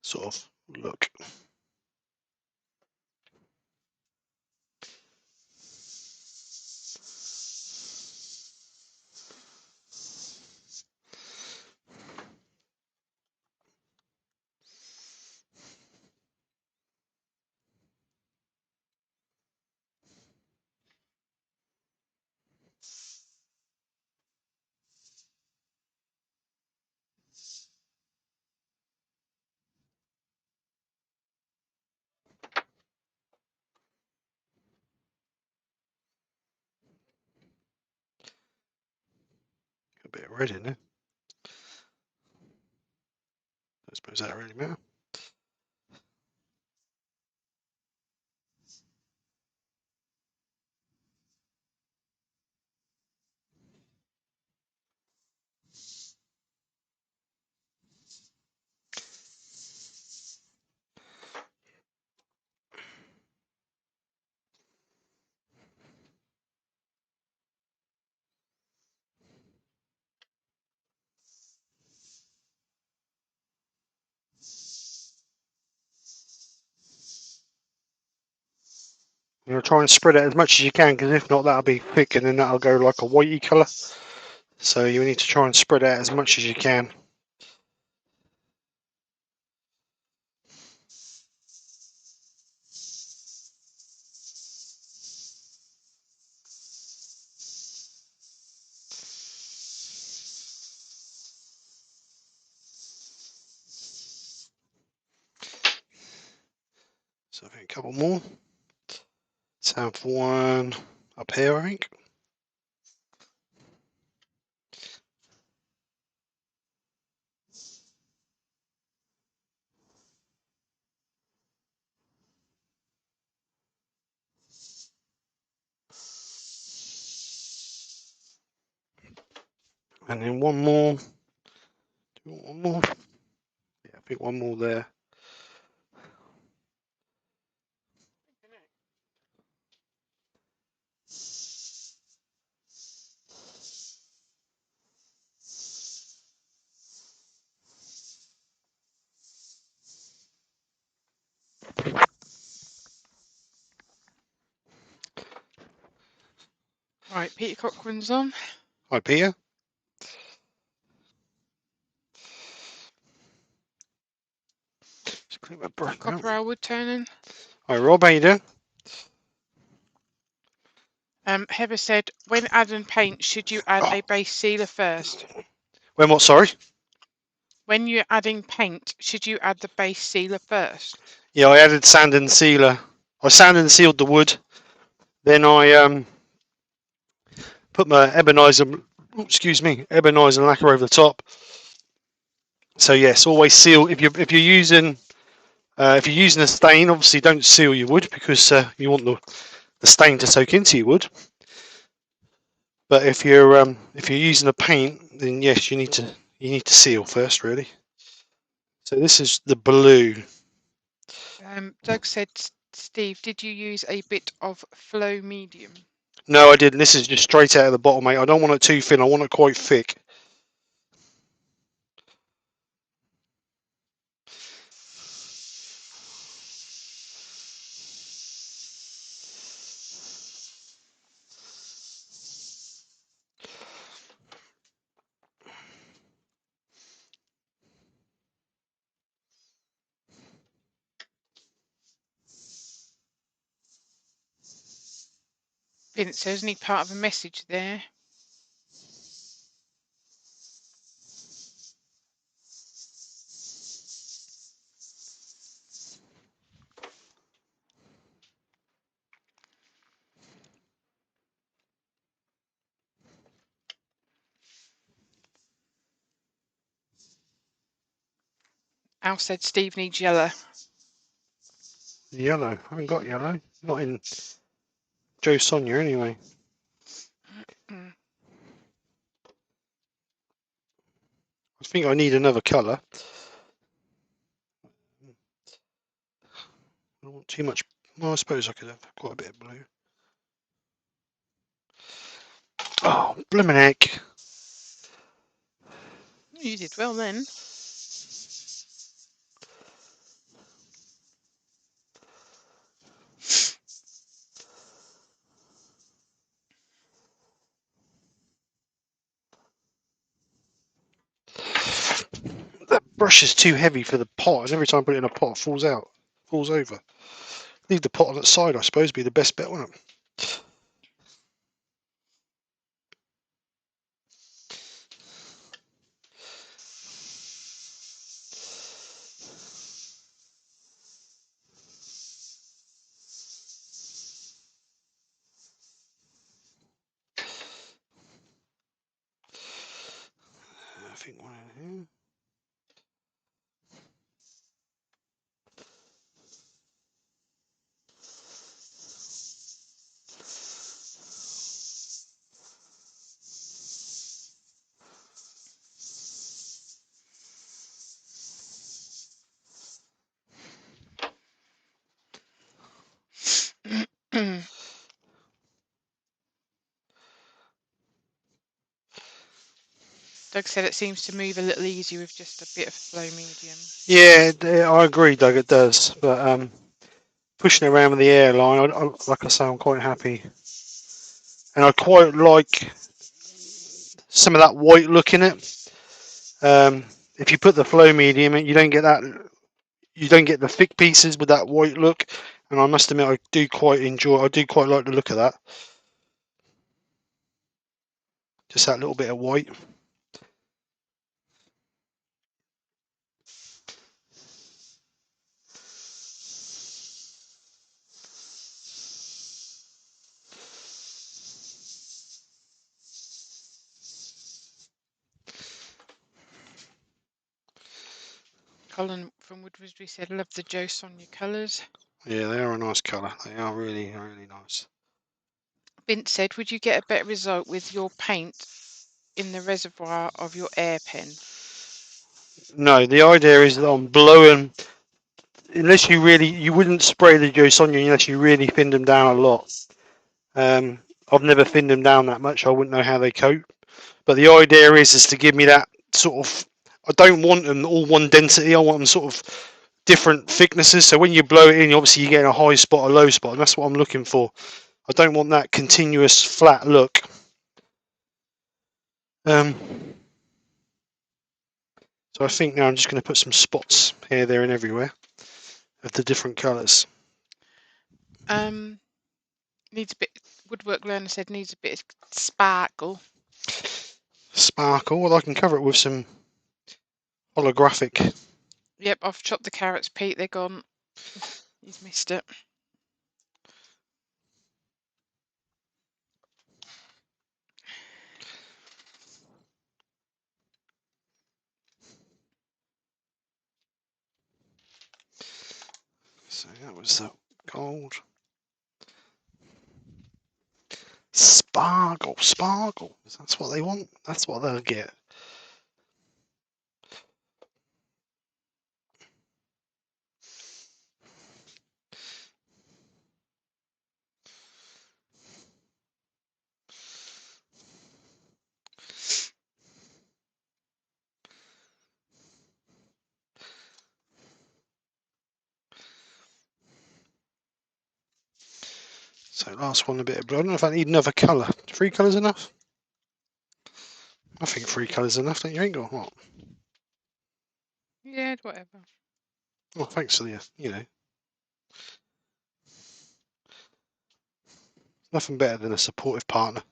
sort of look. A bit of red in there. I suppose that really matters. You'll try and spread it as much as you can, because if not, that'll be thick and then that'll go like a whitey colour. So you need to try and spread it out as much as you can. So I think a couple more. Let's have one up here, I think. And then one more. Do you want one more? Yeah, I think one more there. Right, Peter Cochrane's on. Hi, Peter. Just clean my brush out. Copper Hour Woodturning. Hi, Rob. How you doing? Heather said, when adding paint, should you add a base sealer first? When what? Sorry. When you're adding paint, should you add the base sealer first? Yeah, I added sand and sealer. I sanded and sealed the wood. Then I put my ebonizer lacquer over the top. So yes, always seal. If you're using a stain, obviously don't seal your wood, because you want the stain to soak into your wood. But if you're using a paint, then yes, you need to seal first, really. So this is the blue. Doug said, Steve, did you use a bit of flow medium? No, I didn't. This is just straight out of the bottle, mate. I don't want it too thin. I want it quite thick. Vince says, isn't he part of a message there? Al said Steve needs yellow. Yellow. I haven't got yellow. Not in Joe Sonia anyway. Mm. I think I need another colour. I don't want too much. Well, I suppose I could have quite a bit of blue. Oh, blimmin' heck. You did well then. That brush is too heavy for the pot, and every time I put it in a pot, it falls out, falls over. Leave the pot on its side, I suppose, be the best bet, wouldn't it? I think one in here. Doug said it seems to move a little easier with just a bit of flow medium. Yeah, I agree, Doug, it does. But pushing around with the airline, like I say, I'm quite happy. And I quite like some of that white look in it. If you put the flow medium in, you don't get that. You don't get the thick pieces with that white look. And I must admit, I do quite like the look of that. Just that little bit of white. Colin from Woodbury said, love the Joe Sonia colours. Yeah, they are a nice colour. They are really, really nice. Bint said, would you get a better result with your paint in the reservoir of your air pen? No, the idea is that I'm blowing. Unless you wouldn't spray the Joe Sonia unless you really thinned them down a lot. I've never thinned them down that much. I wouldn't know how they coat. But the idea is to give me that sort of. I don't want them all one density. I want them sort of different thicknesses. So when you blow it in, obviously you're getting a high spot, a low spot, and that's what I'm looking for. I don't want that continuous flat look. So I think now I'm just going to put some spots here, there, and everywhere of the different colours. Needs a bit. Woodwork learner said needs a bit of sparkle. Sparkle. Well, I can cover it with some holographic. Yep, I've chopped the carrots, Pete. They're gone. He's missed it. So that was the gold. Sparkle, sparkle. That's what they want. That's what they'll get. So last one, a bit of blue. I don't know if I need another colour. 3 colours enough? I think 3 colours enough, don't you think? Or what? Yeah, whatever. Oh, thanks for the, nothing better than a supportive partner.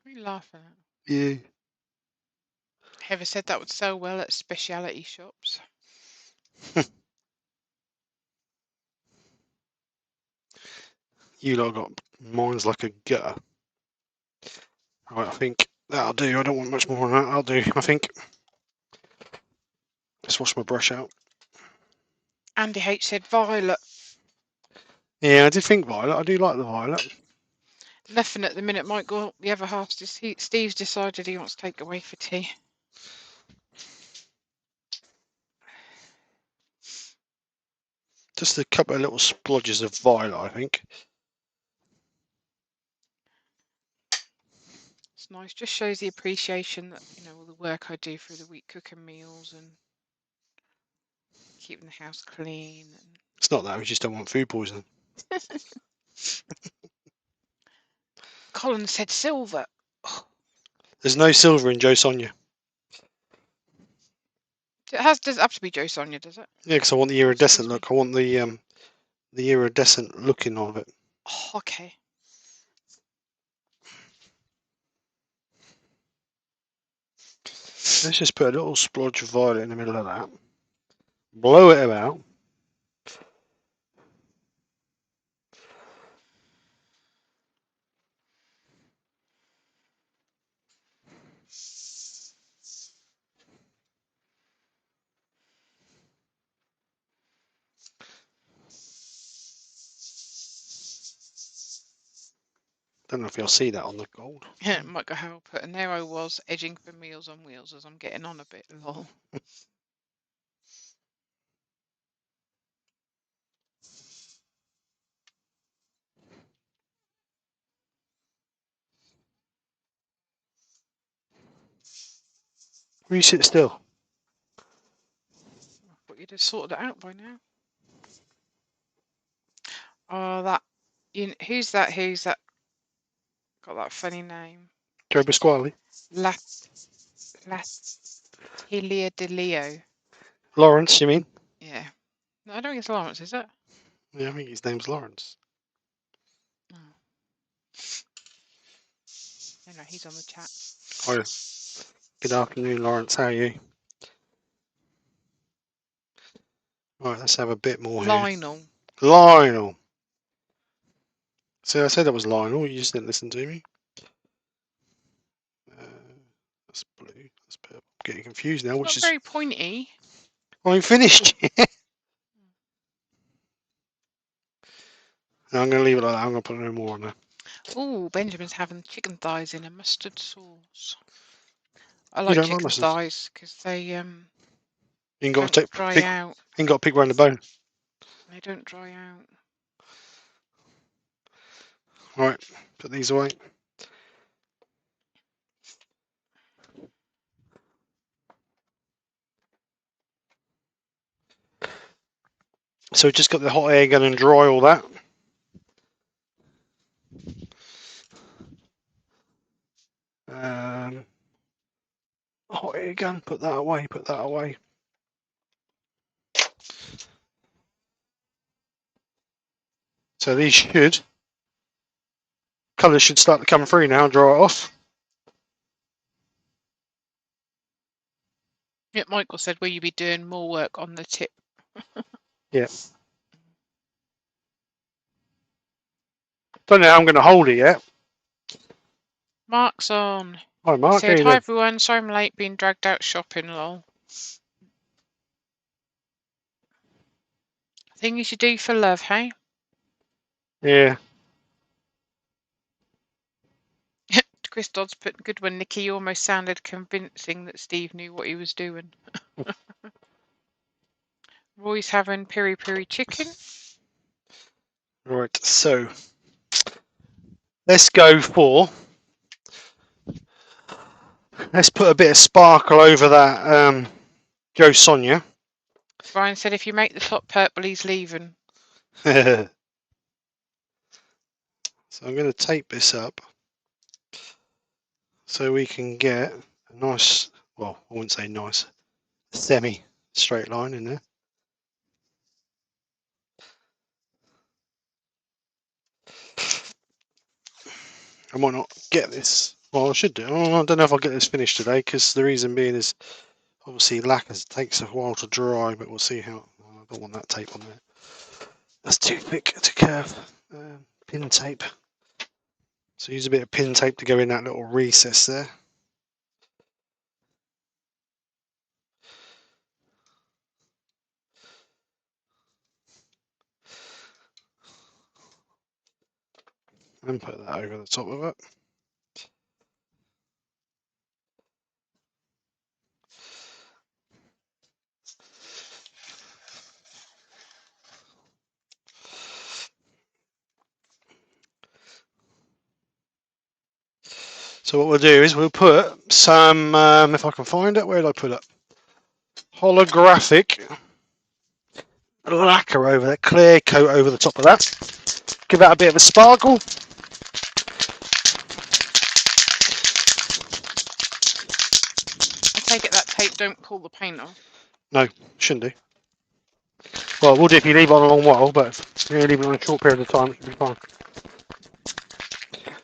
What are you laughing at? Yeah. Heather said that would sell well at speciality shops. You lot got mine's like a gutter. Right, I think that'll do. I don't want much more on that. I'll do, I think. Let's wash my brush out. Andy H said violet. Yeah, I did think violet. I do like the violet. Nothing at the minute. Might go up the other half. Steve's decided he wants to take away for tea. Just a couple of little splodges of violet, I think. It's nice. Just shows the appreciation that, you know, all the work I do through the week cooking meals and keeping the house clean. And It's not that, we just don't want food poisoning. Colin said silver. There's no silver in Joe Sonia. Does it have to be Joe Sonia, does it? Yeah, because I want the iridescent look. I want the iridescent looking of it. Oh, okay. Let's just put a little splodge of violet in the middle of that. Blow it about. Don't know if you'll see that on the gold. Might go help it. And there I was, edging for Meals on Wheels as I'm getting on a bit. Lol. Will you sit still? I thought you'd have sorted it out by now. Oh, that. Who's that? Who's that? Got that funny name. Joe Pasquale? Latilia de Leo. Lawrence, you mean? Yeah. No, I don't think it's Lawrence, is it? Yeah, I think his name's Lawrence. Oh. No, he's on the chat. Hi. Good afternoon, Lawrence. How are you? Right, let's have a bit more here. Lionel. See, I said that was Lionel. You just didn't listen to me. That's blue. That's purple. I'm getting confused now. It's Which not is very pointy. I'm finished. No, I'm going to leave it like that. I'm going to put no more on there. Oh, Benjamin's having chicken thighs in a mustard sauce. I You like don't like chicken mustard? thighs because they You ain't got don't to dry pick. out. Ain't got to pick round the bone. They don't dry out. Right, put these away. So just got the hot air gun and dry all that. Hot air gun, put that away, put that away. So these colours should start to come through now, dry it off. Yeah, Michael said, will you be doing more work on the tip? Yeah. Don't know how I'm going to hold it yet. Mark's on. Hi, Mark. Said, hi everyone, sorry I'm late, being dragged out shopping, lol. Thing you should do for love, hey? Yeah. Chris Dodd's put, good one, Nikki. You almost sounded convincing that Steve knew what he was doing. Roy's having peri peri chicken. Right, so let's go for. Let's put a bit of sparkle over that Joe Sonia. Brian said, if you make the top purple, he's leaving. So I'm going to tape this up so we can get a nice, well, I wouldn't say nice, semi straight line in there. I might not get this. Well, I should do. Oh, I don't know if I'll get this finished today because the reason being is obviously lacquer takes a while to dry, but we'll see how. I don't want that tape on there. That's too thick to curve. pin tape. So use a bit of pin tape to go in that little recess there. And put that over the top of it. So what we'll do is we'll put some, if I can find it, where did I put it? Holographic lacquer over that, clear coat over the top of that. Give that a bit of a sparkle. I take it that tape don't pull the paint off. No, shouldn't do. Well, it will do if you leave it on a long while, but if you leave it on a short period of time, it should be fine.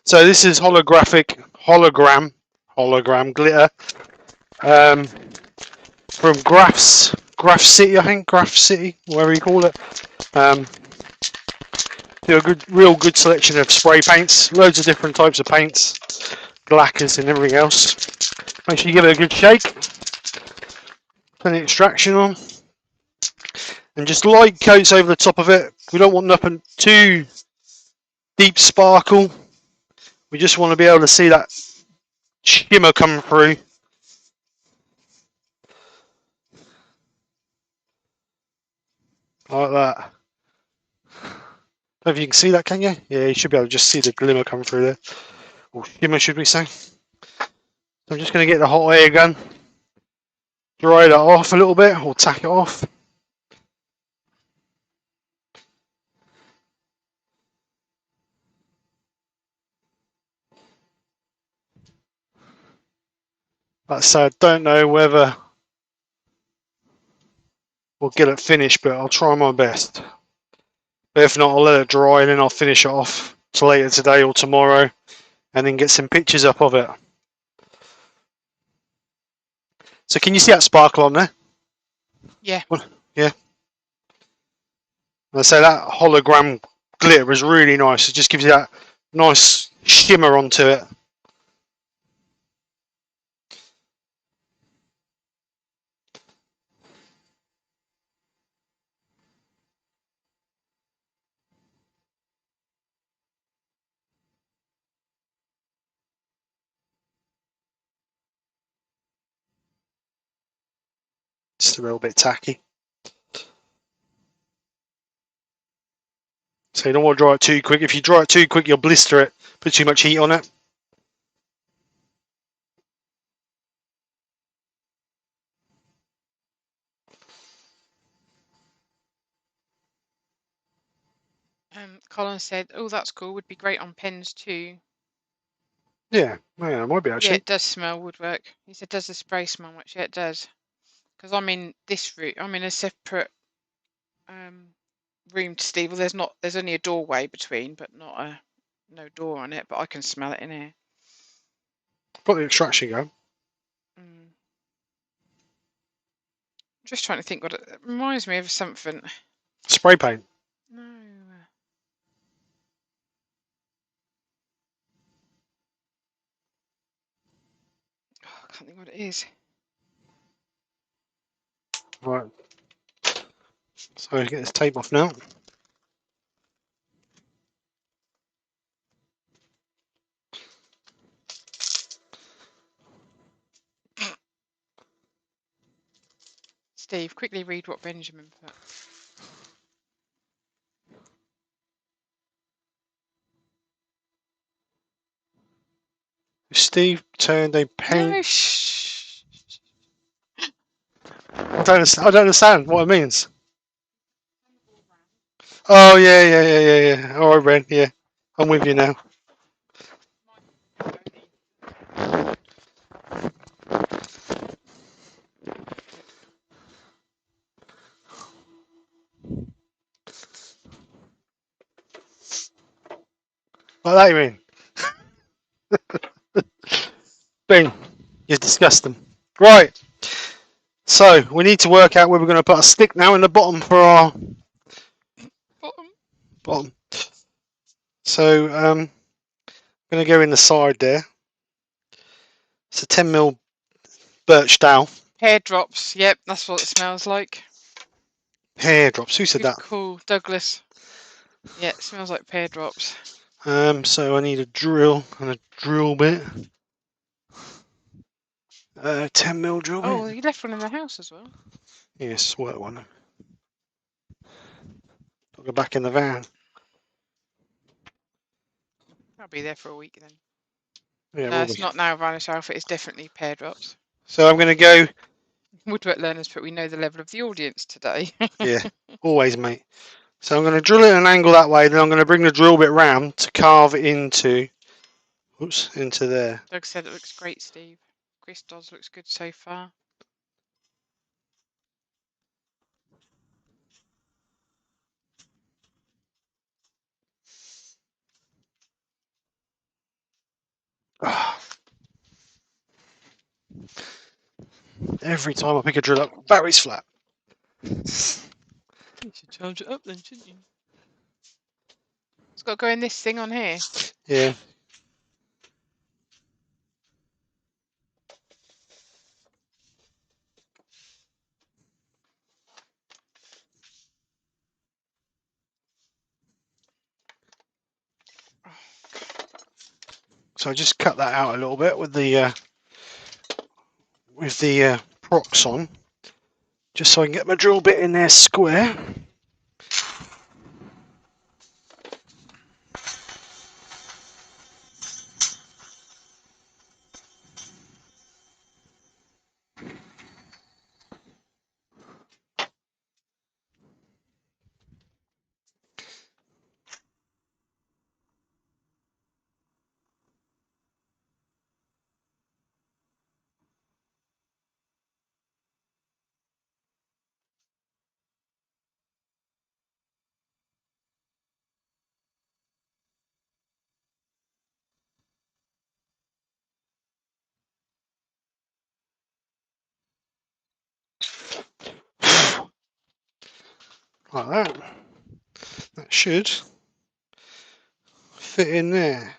So this is hologram glitter from Krafts City, I think, Krafts City, whatever you call it. Do a real good selection of spray paints, loads of different types of paints, lacquers and everything else. Make sure you give it a good shake, turn the extraction on, and just light coats over the top of it. We don't want nothing too deep sparkle. We just want to be able to see that shimmer come through. Like that. I don't know if you can see that, can you? Yeah, you should be able to just see the glimmer come through there. Or shimmer, should we say. So I'm just going to get the hot air gun, dry that off a little bit, or tack it off. Like I said, I don't know whether we'll get it finished, but I'll try my best. But if not, I'll let it dry and then I'll finish it off till later today or tomorrow and then get some pictures up of it. So can you see that sparkle on there? Yeah. Yeah. I say that hologram glitter is really nice. It just gives you that nice shimmer onto it. Just a little bit tacky. So you don't want to dry it too quick. If you dry it too quick, you'll blister it. Put too much heat on it. Colin said, "Oh, that's cool. Would be great on pens too." Yeah, it might be Yeah, actually. it does smell woodwork. He said, "Does the spray smell much?" Yeah, it does. Because I'm in this room. I'm in a separate room to Steve. Well, there's only a doorway between, but no door on it. But I can smell it in here. Got the extraction going. Just trying to think what it reminds me of something. Spray paint. No. Oh, I can't think what it is. Right. So get this tape off now. Steve, quickly read what Benjamin put. Steve turned a paint. No, shh. I don't understand what it means. Oh yeah. All right, Ren. Yeah, I'm with you now. Like that, you mean? Bing, you're disgusting. Right. So we need to work out where we're going to put a stick now in the bottom for our Bottom. bottom. So I'm going to go in the side there. It's a 10mm birch dowel. Hair drops. Yep, that's what it smells like. Hair drops. Who said Good that? call, Douglas. Yeah, it smells like pear drops. So I need a drill and a drill bit. 10mm drill Oh, bit. you left one in the house as well. Yes, work one. I'll go back in the van. I'll be there for a week then. Yeah, No, will it's be. not now varnish alpha. It's definitely pear drops. So I'm going to go. Woodwork learners, but we know the level of the audience today. Yeah, always, mate. So I'm going to drill it at an angle that way. Then I'm going to bring the drill bit round to carve it into. Oops, into there. Doug said it looks great, Steve. Chris does looks good so far. Every time I pick a drill up, battery's flat. You should charge it up then, shouldn't you? It's got to go in this thing on here. Yeah. So I just cut that out a little bit with the prox on, just so I can get my drill bit in there square. Like that. That should fit in there.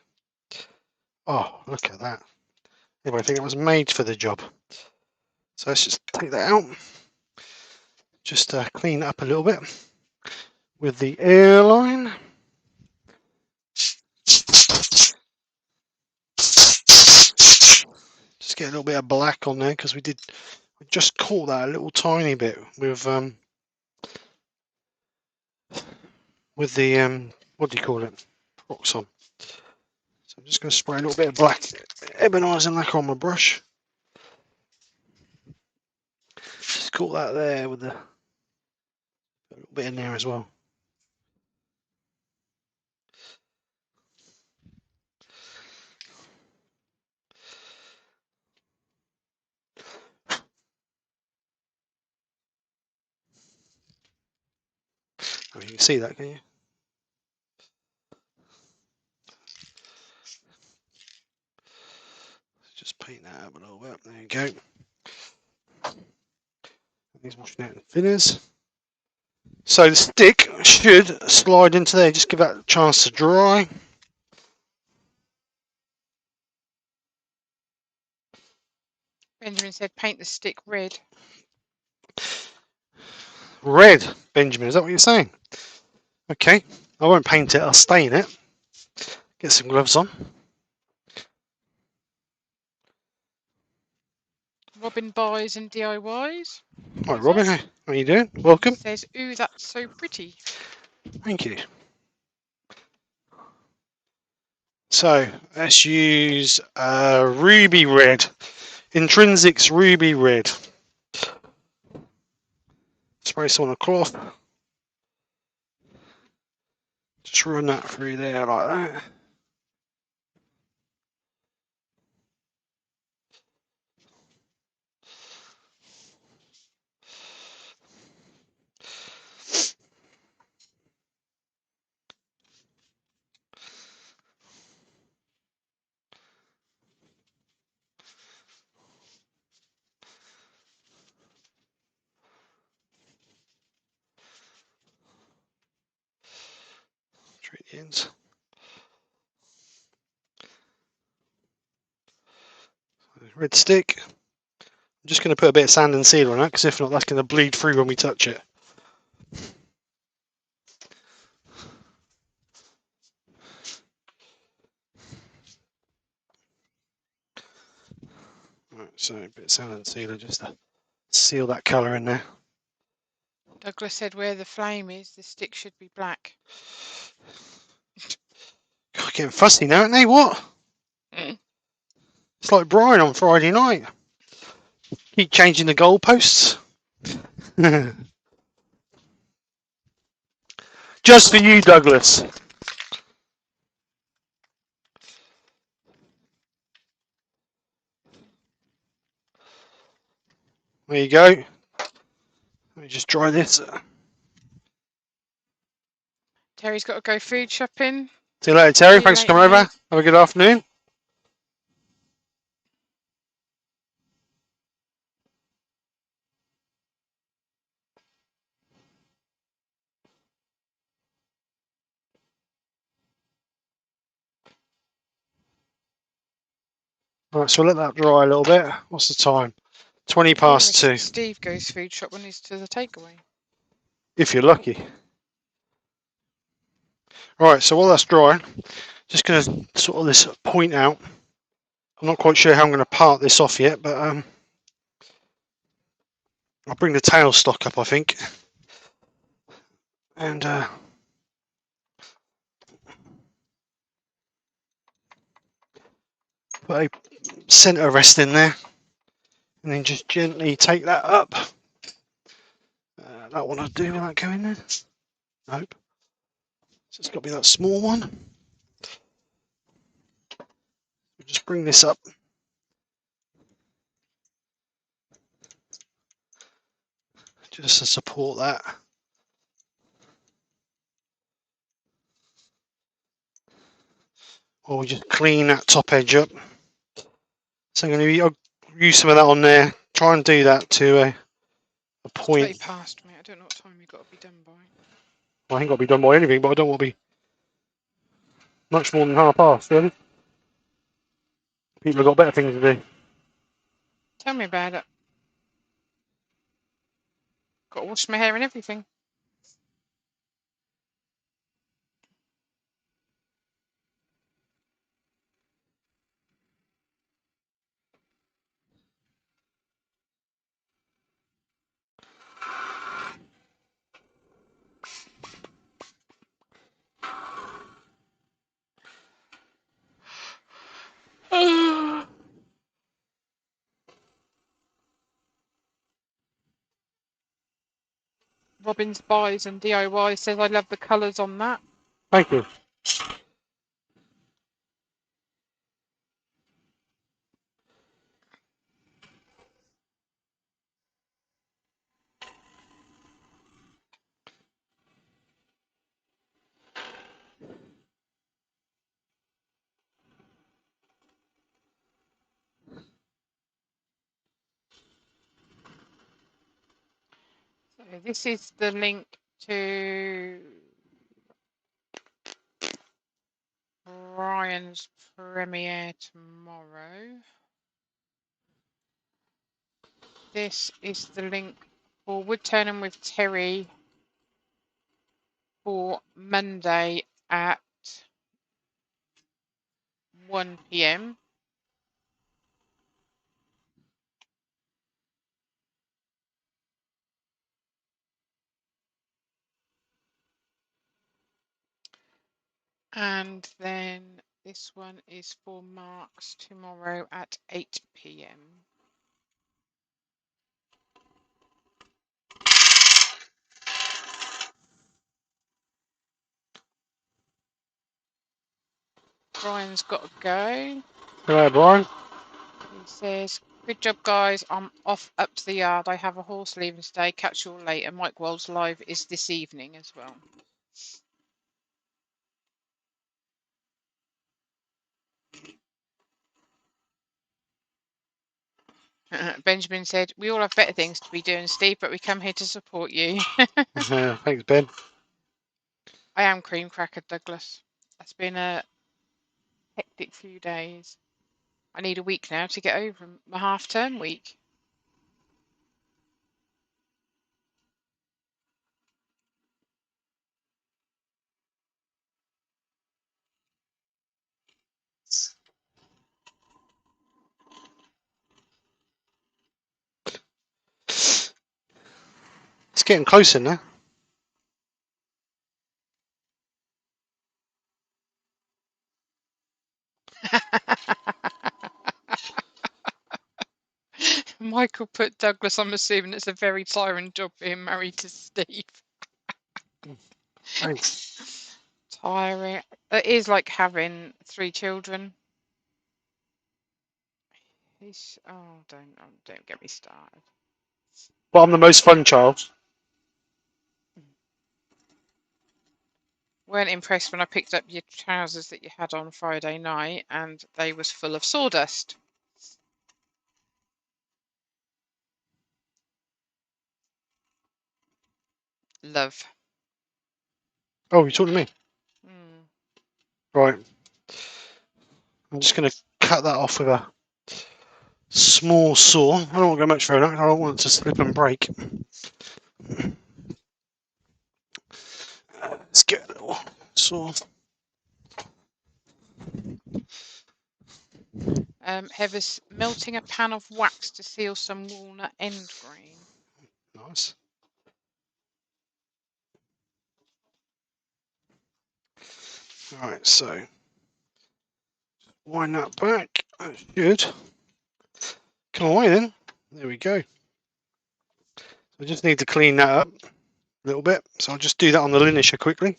Oh, look at that. Anyway, I think it was made for the job. So let's just take that out. Just clean it up a little bit with the airline. Just get a little bit of black on there because we just caught that a little tiny bit with the what do you call it? Prox on. So I'm just going to spray a little bit of black ebonizer lacquer on my brush. Just caught that there with a little bit in there as well. Oh, you can see that, can you? Just paint that up a little bit. There you go. He's washing out the thinners. So the stick should slide into there. Just give that a chance to dry. Benjamin said paint the stick red. Red, Benjamin, is that what you're saying? Okay, I won't paint it, I'll stain it. Get some gloves on. Robin buys and DIYs. Hi Robin, how are you doing? Welcome. Says, ooh, that's so pretty. Thank you. So let's use ruby red. Intrinsics ruby red. Spray some on a cloth. Just run that through there like that. Straight the ends. red stick. I'm just going to put a bit of sand and sealer on that, because if not, that's going to bleed through when we touch it. Right, so a bit of sand and sealer just to seal that colour in there. Douglas said where the flame is, the stick should be black. God, getting fussy now, aren't they? What? It's like Brian on Friday night. Keep changing the goalposts. Just for you, Douglas. There you go. Let me just dry this. Terry's got to go food shopping. See you later, Terry. See you Thanks for later, coming over. mate. Have a good afternoon. Right, so we'll let that dry a little bit. What's the time? 20 past 2. Steve goes food shop when he's to the takeaway. If you're lucky. Right, so while that's drying, just going to sort of this point out. I'm not quite sure how I'm going to part this off yet, but I'll bring the tailstock up, I think. And put a centre rest in there. And then just gently take that up. That one I'll do, will that go in there? Nope. So it's got to be that small one. Just bring this up. Just to support that. Or we just clean that top edge up. So I'm going to use some of that on there. Try and do that to a point. 20 past, mate. I don't know what time you've got to be done by. Well, I ain't got to be done by anything, but I don't want to be much more than half past, really. People have got better things to do. Tell me about it. Got to wash my hair and everything. Robin's Buys and DIY says I love the colours on that. Thank you. So this is the link to Ryan's premiere tomorrow. This is the link for Woodturning with Terry for Monday at 1 PM. And then this one is for Mark's tomorrow at 8 PM. Brian's got to go. Hello, Brian. He says, good job, guys. I'm off up to the yard. I have a horse leaving today. Catch you all later. Mike Wells live is this evening as well. Benjamin said, we all have better things to be doing, Steve, but we come here to support you. Thanks, Ben. I am cream cracker, Douglas. It's been a hectic few days. I need a week now to get over my half-term week. It's getting closer now. Michael put Douglas, I'm assuming it's a very tiring job being married to Steve. Thanks. Tiring. It is like having 3 children. Don't get me started. But I'm the most fun child. Weren't impressed when I picked up your trousers that you had on Friday night and they was full of sawdust. Love. Oh, you're talking to me? Mm. Right. I'm just going to cut that off with a small saw. I don't want to go much further. I don't want it to slip and break. Let's get a little saw. Heather's melting a pan of wax to seal some walnut end grain. Nice. Alright, so wind that back. That should come away then. There we go. I just need to clean that up a little bit. So I'll just do that on the linisher quickly.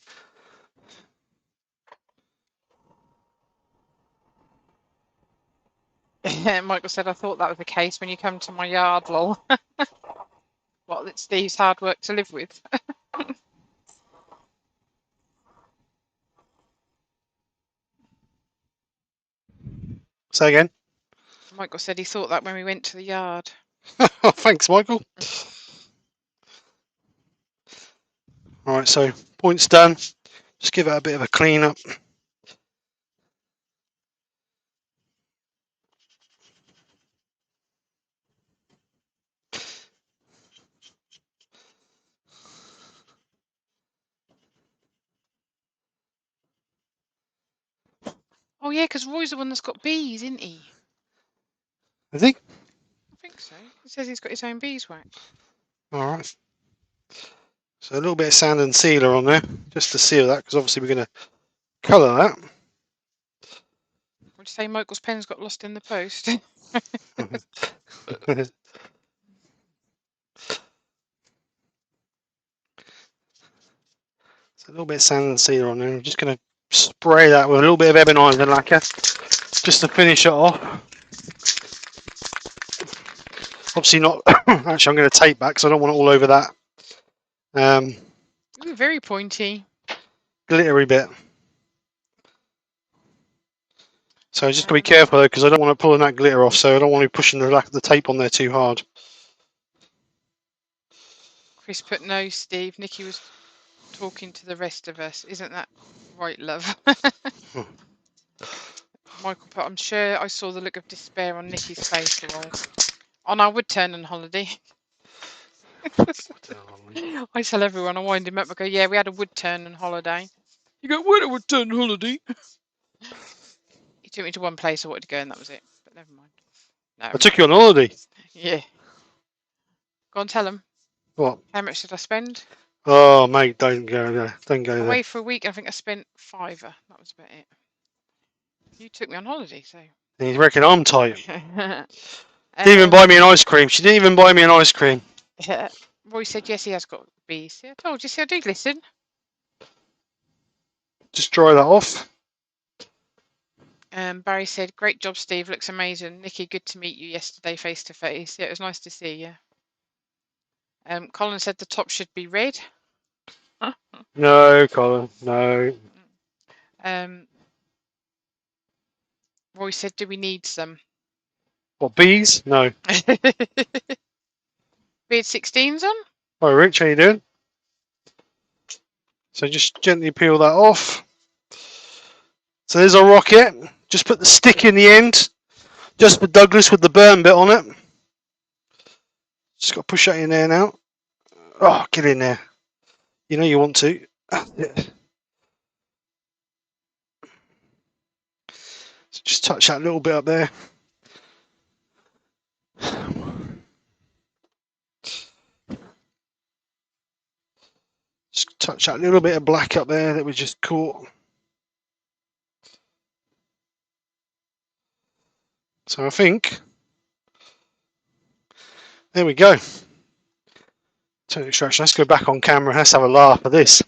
Michael said, I thought that was the case when you come to my yard, lol. What, it's Steve's hard work to live with? Say again. Michael said he thought that when we went to the yard. Thanks, Michael. Alright, so point's done. Just give it a bit of a clean up. Oh, yeah, because Roy's the one that's got bees, isn't he? Is he? I think so. He says he's got his own beeswax. Alright. So a little bit of sand and sealer on there, just to seal that, because obviously we're going to colour that. Would you say Michael's pen's got lost in the post? So a little bit of sand and sealer on there. I'm just going to spray that with a little bit of ebonite lacquer, just to finish it off. Obviously not. Actually, I'm going to tape back because I don't want it all over that Ooh, very pointy. glittery bit. So just got to be careful though, because I don't want to pull that glitter off. So I don't want to be pushing the tape on there too hard. Chris put no, Steve. Nikki was talking to the rest of us. Isn't that right, love? Michael put, I'm sure I saw the look of despair on Nikki's face on our Woodturning holiday. I tell everyone, I wind him up, I go, yeah, we had a Woodturning holiday. You go, what a Woodturning holiday? He took me to one place I wanted to go and that was it. But never mind. No, I took you on holiday. Yeah. Go on, tell him. What? How much did I spend? Oh, mate, don't go there. Don't go there. Away for a week, I think I spent £5. That was about it. You took me on holiday, so. You reckon I'm tight? Didn't even buy me an ice cream. She didn't even buy me an ice cream. Roy said, yes, he has got bees. See, I told you, see, I do listen. Just dry that off. Barry said, great job, Steve. Looks amazing. Nikki, good to meet you yesterday face to face. Yeah, it was nice to see you. Colin said the top should be red. No, Colin, no. Roy said, do we need some? What, bees? No. Beard 16s on? Hi, Rich, how you doing? So just gently peel that off. So there's a rocket. Just put the stick in the end. Just for Douglas with the burn bit on it. Just got to push that in there now. Oh, get in there. You know you want to. So just touch that little bit up there. Just touch that little bit of black up there that we just caught. So I think, there we go. Turn extraction. Let's go back on camera. Let's have a laugh at this.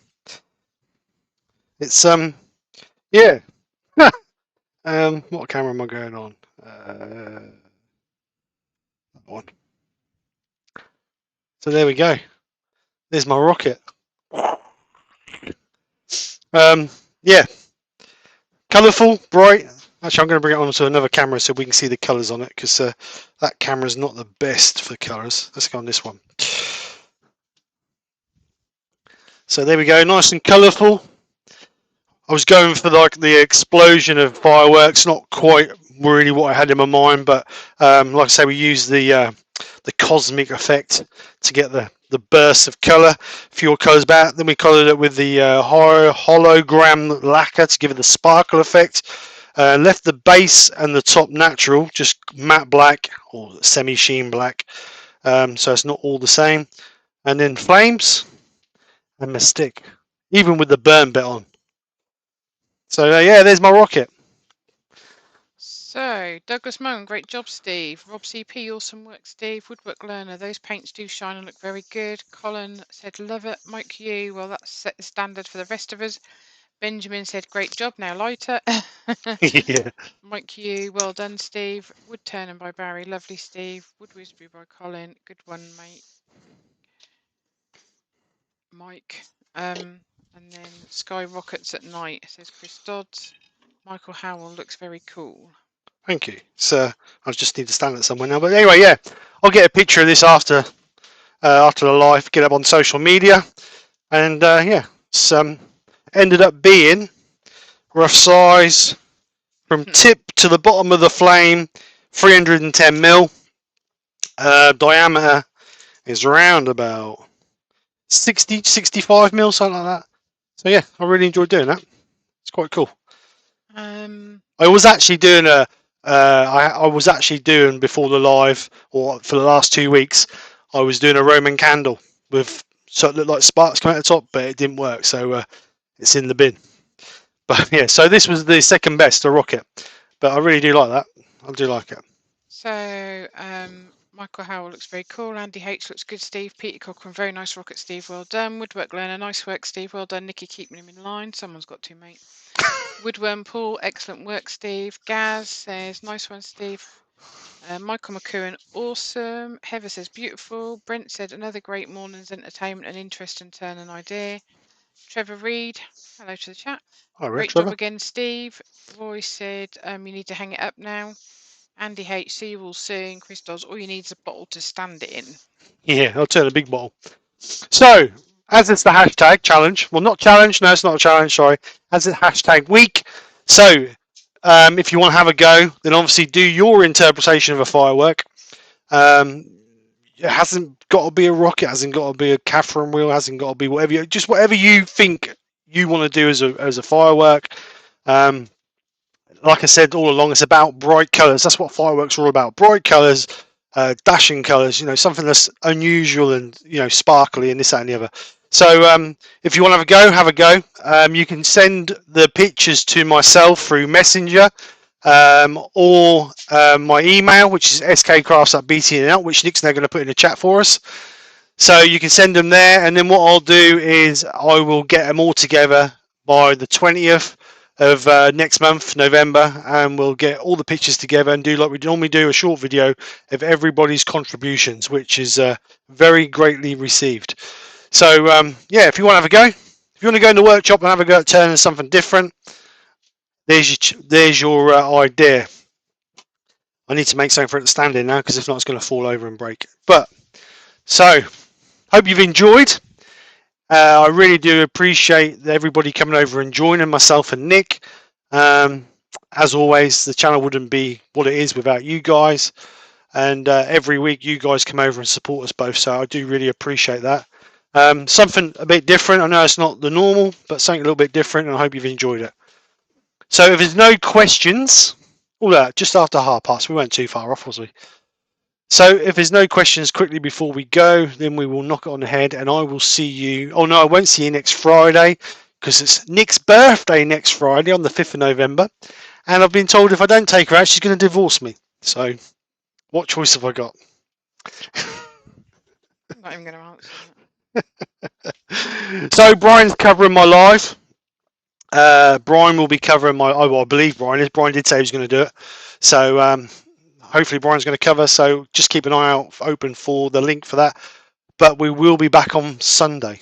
It's yeah. What camera am I going on? That one. So there we go. There's my rocket. Yeah. Colourful, bright. Actually, I'm going to bring it onto another camera so we can see the colours on it, because that camera's not the best for colours. Let's go on this one. So there we go, nice and colourful. I was going for like the explosion of fireworks, not quite really what I had in my mind, but like I say, we used the cosmic effect to get the bursts of colour, a few colours back. Then we coloured it with the hologram lacquer to give it the sparkle effect. Left the base and the top natural, just matte black or semi-sheen black, so it's not all the same. And then flames and my stick, even with the burn bit on. So yeah, there's my rocket. So, Douglas Moen, great job, Steve. Rob CP, awesome work, Steve. Woodwork Learner, those paints do shine and look very good. Colin said, love it. Mike Yu, well, that's set the standard for the rest of us. Benjamin said, great job, now lighter. Yeah. Mike Yu, well done, Steve. Woodturning by Barry, lovely, Steve. Wood Wisby by Colin, good one, mate. Mike. And then Sky Rockets at Night, says Chris Dodds. Michael Howell looks very cool. Thank you. So I just need to stand it somewhere now. But anyway, yeah, I'll get a picture of this after the live, get up on social media, and yeah, it's ended up being rough size from tip to the bottom of the flame, 310 mil. Diameter is around about 60, 65 mil, something like that. So yeah, I really enjoyed doing that. It's quite cool. I was actually doing I was actually doing before the live, or for the last 2 weeks, I was doing a Roman candle with so it looked like sparks coming at the top, but it didn't work, so it's in the bin. But yeah, so this was the second best, a rocket, but I really do like that. I do like it. So Michael Howell looks very cool. Andy H looks good, Steve. Peter Cochran, very nice rocket, Steve. Well done. Woodwork Learner, nice work, Steve. Well done. Nikki, keeping him in line. Someone's got to, mate. Woodworm Paul, excellent work, Steve. Gaz says, nice one, Steve. Michael McCowan, awesome. Heather says, beautiful. Brent said, another great morning's entertainment and interesting turn and idea. Trevor Reed, hello to the chat. Hi, Great Trevor. job again, Steve. Roy said, you need to hang it up now. Andy H, see you all soon. Chris Dawes, all you need is a bottle to stand it in. Yeah, I'll turn a big bottle. So, as it's the hashtag challenge, well, not challenge, no, it's not a challenge, sorry. As it's hashtag week, so if you want to have a go, then obviously do your interpretation of a firework. It hasn't got to be a rocket, hasn't got to be a Catherine wheel, hasn't got to be whatever just whatever you think you want to do as a firework. Like I said all along, it's about bright colours. That's what fireworks are all about. Bright colours, dashing colours, something that's unusual and, sparkly and this, that and the other. So if you want to have a go. You can send the pictures to myself through Messenger or my email, which is skkrafts@btnl, which Nick's now going to put in the chat for us. So you can send them there, and then what I'll do is I will get them all together by the 20th of next month, November, and we'll get all the pictures together and do like we normally do, a short video of everybody's contributions, which is very greatly received. So yeah, if you want to have a go, if you want to go in the workshop and have a go at turning something different, there's your idea. I need to make something for it to stand in now, because if not, it's going to fall over and break. But so, hope you've enjoyed. I really do appreciate everybody coming over and joining myself and Nick. As always, the channel wouldn't be what it is without you guys. And every week you guys come over and support us both, so I do really appreciate that. Something a bit different. I know it's not the normal, but something a little bit different, and I hope you've enjoyed it. So if there's no questions, just after half past, we weren't too far off, was we? So if there's no questions quickly before we go, then we will knock it on the head, and I will see you. Oh no, I won't see you next Friday because it's Nick's birthday next Friday on the 5th of November, and I've been told if I don't take her out, she's going to divorce me. So what choice have I got? I'm not even going to answer that. So Brian's covering my live. Brian will be covering my. Oh, well, I believe Brian is. Brian did say he was going to do it. So hopefully Brian's going to cover. So just keep an eye out open for the link for that. But we will be back on Sunday.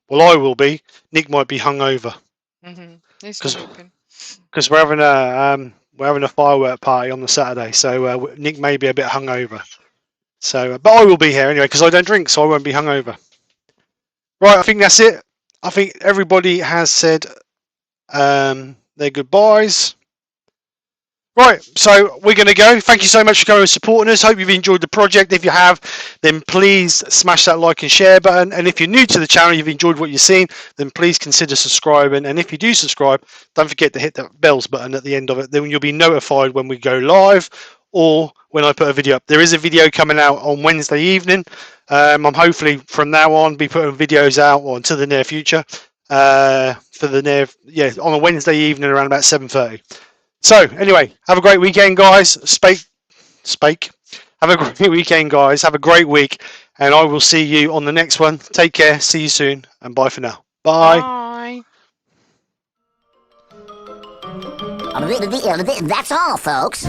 Well, I will be. Nick might be hungover. Because we're having a firework party on the Saturday. So Nick may be a bit hungover. So, but I will be here anyway because I don't drink, so I won't be hungover. Right, I think that's it. I think everybody has said their goodbyes. Right, so we're going to go. Thank you so much for coming and supporting us. Hope you've enjoyed the project. If you have, then please smash that like and share button. And if you're new to the channel, you've enjoyed what you've seen, then please consider subscribing. And if you do subscribe, don't forget to hit the bells button at the end of it. Then you'll be notified when we go live or when I put a video up. There is a video coming out on Wednesday evening. I'm hopefully from now on be putting videos out or until the near future. On a Wednesday evening around about 7:30. So anyway, have a great weekend, guys. Spake. Have a great weekend, guys. Have a great week, and I will see you on the next one. Take care. See you soon, and bye for now. Bye. Bye. That's all, folks.